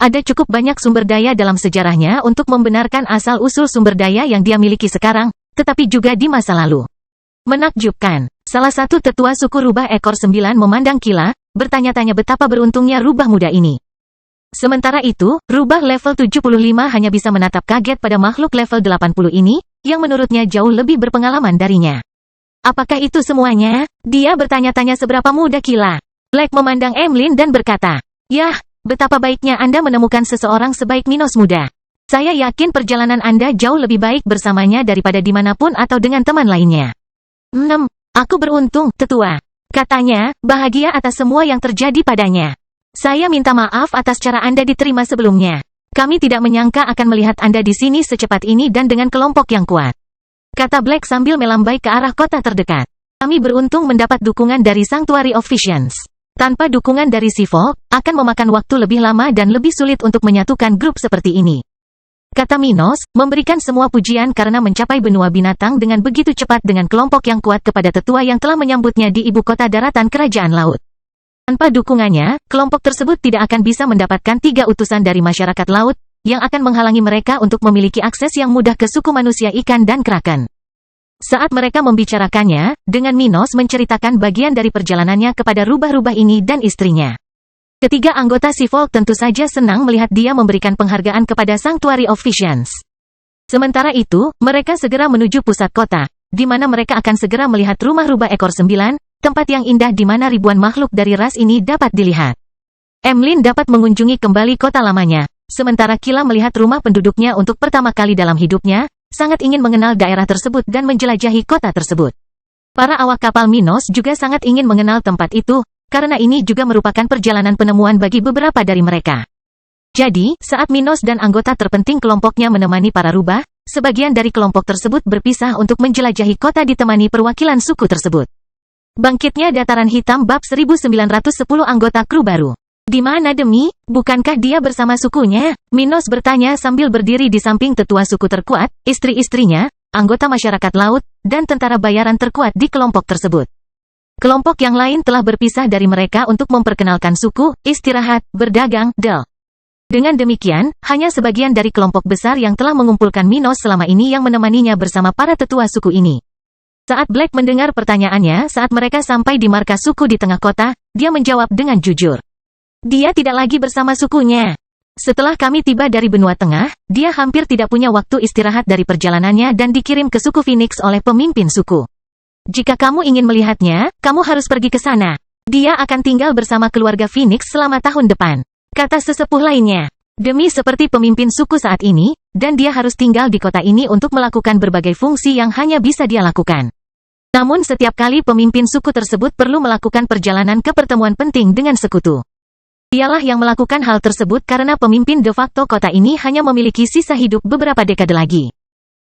Ada cukup banyak sumber daya dalam sejarahnya untuk membenarkan asal-usul sumber daya yang dia miliki sekarang, tetapi juga di masa lalu. Menakjubkan. Salah satu tetua suku rubah ekor 9 memandang Kila, bertanya-tanya betapa beruntungnya rubah muda ini. Sementara itu, rubah level 75 hanya bisa menatap kaget pada makhluk level 80 ini, yang menurutnya jauh lebih berpengalaman darinya. Apakah itu semuanya? Dia bertanya-tanya seberapa muda Kila. Black memandang Emlyn dan berkata, "Yah, betapa baiknya Anda menemukan seseorang sebaik Minos muda. Saya yakin perjalanan Anda jauh lebih baik bersamanya daripada dimanapun atau dengan teman lainnya." Aku beruntung, tetua. Katanya, bahagia atas semua yang terjadi padanya. Saya minta maaf atas cara Anda diterima sebelumnya. Kami tidak menyangka akan melihat Anda di sini secepat ini dan dengan kelompok yang kuat. Kata Black sambil melambai ke arah kota terdekat. Kami beruntung mendapat dukungan dari Sanctuary of Visions. Tanpa dukungan dari Sivok, akan memakan waktu lebih lama dan lebih sulit untuk menyatukan grup seperti ini. Kata Minos, memberikan semua pujian karena mencapai benua binatang dengan begitu cepat dengan kelompok yang kuat kepada tetua yang telah menyambutnya di ibu kota daratan kerajaan laut. Tanpa dukungannya, kelompok tersebut tidak akan bisa mendapatkan 3 utusan dari masyarakat laut, yang akan menghalangi mereka untuk memiliki akses yang mudah ke suku manusia ikan dan kraken. Saat mereka membicarakannya, dengan Minos menceritakan bagian dari perjalanannya kepada rubah-rubah ini dan istrinya. Ketiga anggota Sivok tentu saja senang melihat dia memberikan penghargaan kepada Sanctuary of Visions. Sementara itu, mereka segera menuju pusat kota, di mana mereka akan segera melihat rumah rubah ekor 9, tempat yang indah di mana ribuan makhluk dari ras ini dapat dilihat. Emlyn dapat mengunjungi kembali kota lamanya, sementara Kila melihat rumah penduduknya untuk pertama kali dalam hidupnya, sangat ingin mengenal daerah tersebut dan menjelajahi kota tersebut. Para awak kapal Minos juga sangat ingin mengenal tempat itu, karena ini juga merupakan perjalanan penemuan bagi beberapa dari mereka. Jadi, saat Minos dan anggota terpenting kelompoknya menemani para rubah, sebagian dari kelompok tersebut berpisah untuk menjelajahi kota ditemani perwakilan suku tersebut. Bangkitnya Dataran Hitam bab 1910 anggota kru baru. Di mana Demi? Bukankah dia bersama sukunya? Minos bertanya sambil berdiri di samping tetua suku terkuat, istri-istrinya, anggota masyarakat laut, dan tentara bayaran terkuat di kelompok tersebut. Kelompok yang lain telah berpisah dari mereka untuk memperkenalkan suku, istirahat, berdagang, del. Dengan demikian, hanya sebagian dari kelompok besar yang telah mengumpulkan Minos selama ini yang menemaninya bersama para tetua suku ini. Saat Black mendengar pertanyaannya saat mereka sampai di markas suku di tengah kota, dia menjawab dengan jujur. Dia tidak lagi bersama sukunya. Setelah kami tiba dari benua tengah, dia hampir tidak punya waktu istirahat dari perjalanannya dan dikirim ke suku Phoenix oleh pemimpin suku. Jika kamu ingin melihatnya, kamu harus pergi ke sana. Dia akan tinggal bersama keluarga Phoenix selama tahun depan. Kata sesepuh lainnya. Demi seperti pemimpin suku saat ini, dan dia harus tinggal di kota ini untuk melakukan berbagai fungsi yang hanya bisa dia lakukan. Namun setiap kali pemimpin suku tersebut perlu melakukan perjalanan ke pertemuan penting dengan sekutu. Dialah yang melakukan hal tersebut karena pemimpin de facto kota ini hanya memiliki sisa hidup beberapa dekade lagi.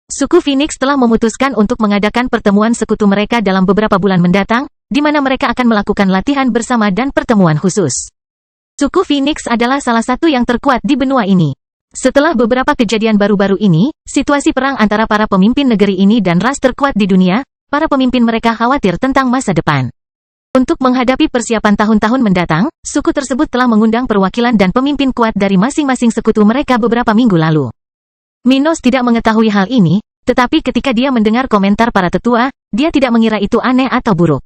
Suku Phoenix telah memutuskan untuk mengadakan pertemuan sekutu mereka dalam beberapa bulan mendatang, di mana mereka akan melakukan latihan bersama dan pertemuan khusus. Suku Phoenix adalah salah satu yang terkuat di benua ini. Setelah beberapa kejadian baru-baru ini, situasi perang antara para pemimpin negeri ini dan ras terkuat di dunia, para pemimpin mereka khawatir tentang masa depan. Untuk menghadapi persiapan tahun-tahun mendatang, suku tersebut telah mengundang perwakilan dan pemimpin kuat dari masing-masing sekutu mereka beberapa minggu lalu. Minos tidak mengetahui hal ini, tetapi ketika dia mendengar komentar para tetua, dia tidak mengira itu aneh atau buruk.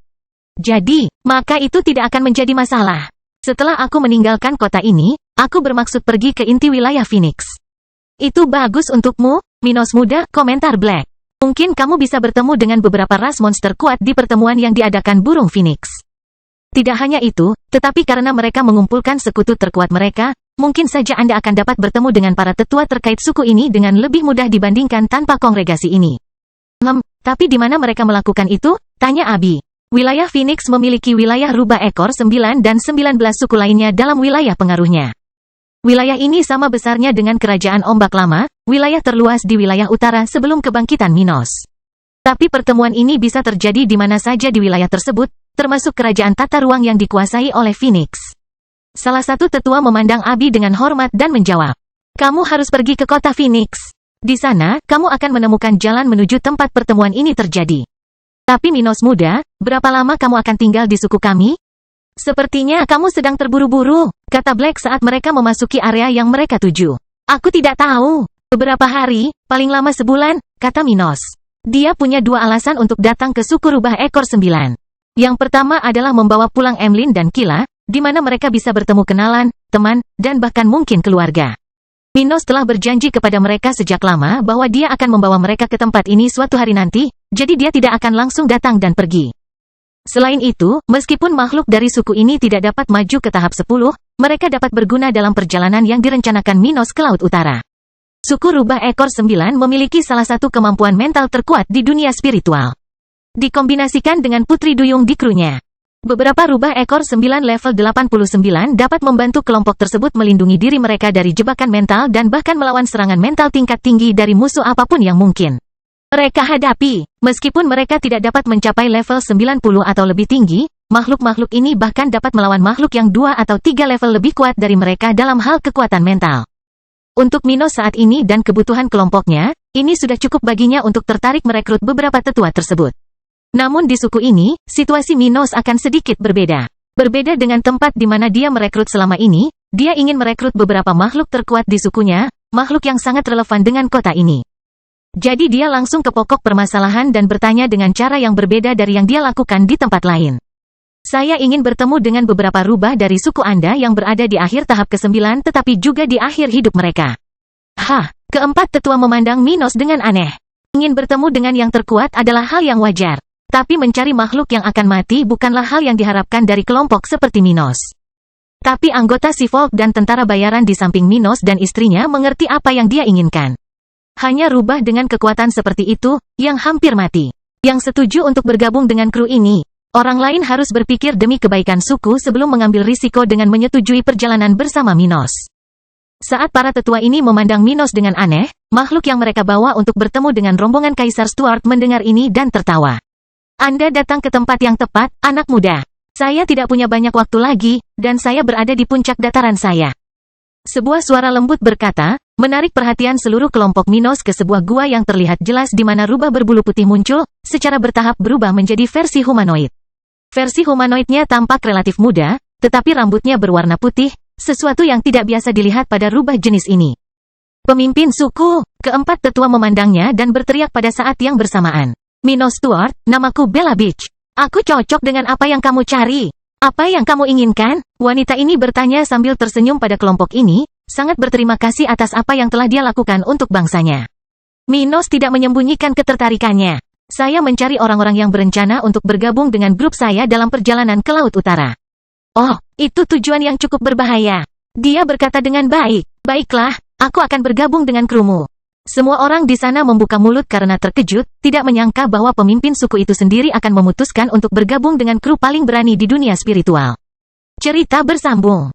Jadi, maka itu tidak akan menjadi masalah. Setelah aku meninggalkan kota ini, aku bermaksud pergi ke inti wilayah Phoenix. Itu bagus untukmu, Minos muda, komentar Black. Mungkin kamu bisa bertemu dengan beberapa ras monster kuat di pertemuan yang diadakan burung Phoenix. Tidak hanya itu, tetapi karena mereka mengumpulkan sekutu terkuat mereka, mungkin saja Anda akan dapat bertemu dengan para tetua terkait suku ini dengan lebih mudah dibandingkan tanpa kongregasi ini. Tapi di mana mereka melakukan itu? Tanya Abi. Wilayah Phoenix memiliki wilayah rubah ekor 9 dan 19 suku lainnya dalam wilayah pengaruhnya. Wilayah ini sama besarnya dengan kerajaan Ombak Lama, wilayah terluas di wilayah utara sebelum kebangkitan Minos. Tapi pertemuan ini bisa terjadi di mana saja di wilayah tersebut, termasuk kerajaan tata ruang yang dikuasai oleh Phoenix. Salah satu tetua memandang Abi dengan hormat dan menjawab, "Kamu harus pergi ke kota Phoenix. Di sana, kamu akan menemukan jalan menuju tempat pertemuan ini terjadi." Tapi Minos muda, berapa lama kamu akan tinggal di suku kami? Sepertinya kamu sedang terburu-buru, kata Black saat mereka memasuki area yang mereka tuju. Aku tidak tahu. Beberapa hari, paling lama sebulan, kata Minos. Dia punya dua alasan untuk datang ke suku rubah ekor 9. Yang pertama adalah membawa pulang Emlyn dan Kila, di mana mereka bisa bertemu kenalan, teman, dan bahkan mungkin keluarga. Minos telah berjanji kepada mereka sejak lama bahwa dia akan membawa mereka ke tempat ini suatu hari nanti, jadi dia tidak akan langsung datang dan pergi. Selain itu, meskipun makhluk dari suku ini tidak dapat maju ke tahap 10, mereka dapat berguna dalam perjalanan yang direncanakan Minos ke Laut Utara. Suku rubah ekor 9 memiliki salah satu kemampuan mental terkuat di dunia spiritual. Dikombinasikan dengan putri duyung di krunya. Beberapa rubah ekor 9 level 89 dapat membantu kelompok tersebut melindungi diri mereka dari jebakan mental dan bahkan melawan serangan mental tingkat tinggi dari musuh apapun yang mungkin mereka hadapi. Meskipun mereka tidak dapat mencapai level 90 atau lebih tinggi, makhluk-makhluk ini bahkan dapat melawan makhluk yang 2 atau 3 level lebih kuat dari mereka dalam hal kekuatan mental. Untuk Minos saat ini dan kebutuhan kelompoknya, ini sudah cukup baginya untuk tertarik merekrut beberapa tetua tersebut. Namun di suku ini, situasi Minos akan sedikit berbeda. Berbeda dengan tempat di mana dia merekrut selama ini, dia ingin merekrut beberapa makhluk terkuat di sukunya, makhluk yang sangat relevan dengan kota ini. Jadi dia langsung ke pokok permasalahan dan bertanya dengan cara yang berbeda dari yang dia lakukan di tempat lain. Saya ingin bertemu dengan beberapa rubah dari suku Anda yang berada di akhir tahap ke-9 tetapi juga di akhir hidup mereka. Keempat tetua memandang Minos dengan aneh. Ingin bertemu dengan yang terkuat adalah hal yang wajar. Tapi mencari makhluk yang akan mati bukanlah hal yang diharapkan dari kelompok seperti Minos. Tapi anggota Seafolk dan tentara bayaran di samping Minos dan istrinya mengerti apa yang dia inginkan. Hanya rubah dengan kekuatan seperti itu, yang hampir mati. Yang setuju untuk bergabung dengan kru ini. Orang lain harus berpikir demi kebaikan suku sebelum mengambil risiko dengan menyetujui perjalanan bersama Minos. Saat para tetua ini memandang Minos dengan aneh, makhluk yang mereka bawa untuk bertemu dengan rombongan Kaisar Stuart mendengar ini dan tertawa. Anda datang ke tempat yang tepat, anak muda. Saya tidak punya banyak waktu lagi, dan saya berada di puncak dataran saya. Sebuah suara lembut berkata, menarik perhatian seluruh kelompok Minos ke sebuah gua yang terlihat jelas di mana rubah berbulu putih muncul, secara bertahap berubah menjadi versi humanoid. Versi humanoidnya tampak relatif muda, tetapi rambutnya berwarna putih, sesuatu yang tidak biasa dilihat pada rubah jenis ini. Pemimpin suku, keempat tetua memandangnya dan berteriak pada saat yang bersamaan. Minos Stuart, namaku Bella Beach. Aku cocok dengan apa yang kamu cari. Apa yang kamu inginkan? Wanita ini bertanya sambil tersenyum pada kelompok ini, sangat berterima kasih atas apa yang telah dia lakukan untuk bangsanya. Minos tidak menyembunyikan ketertarikannya. Saya mencari orang-orang yang berencana untuk bergabung dengan grup saya dalam perjalanan ke Laut Utara. Oh, itu tujuan yang cukup berbahaya. Dia berkata dengan baik. Baiklah, aku akan bergabung dengan krumu. Semua orang di sana membuka mulut karena terkejut, tidak menyangka bahwa pemimpin suku itu sendiri akan memutuskan untuk bergabung dengan kru paling berani di dunia spiritual. Cerita bersambung.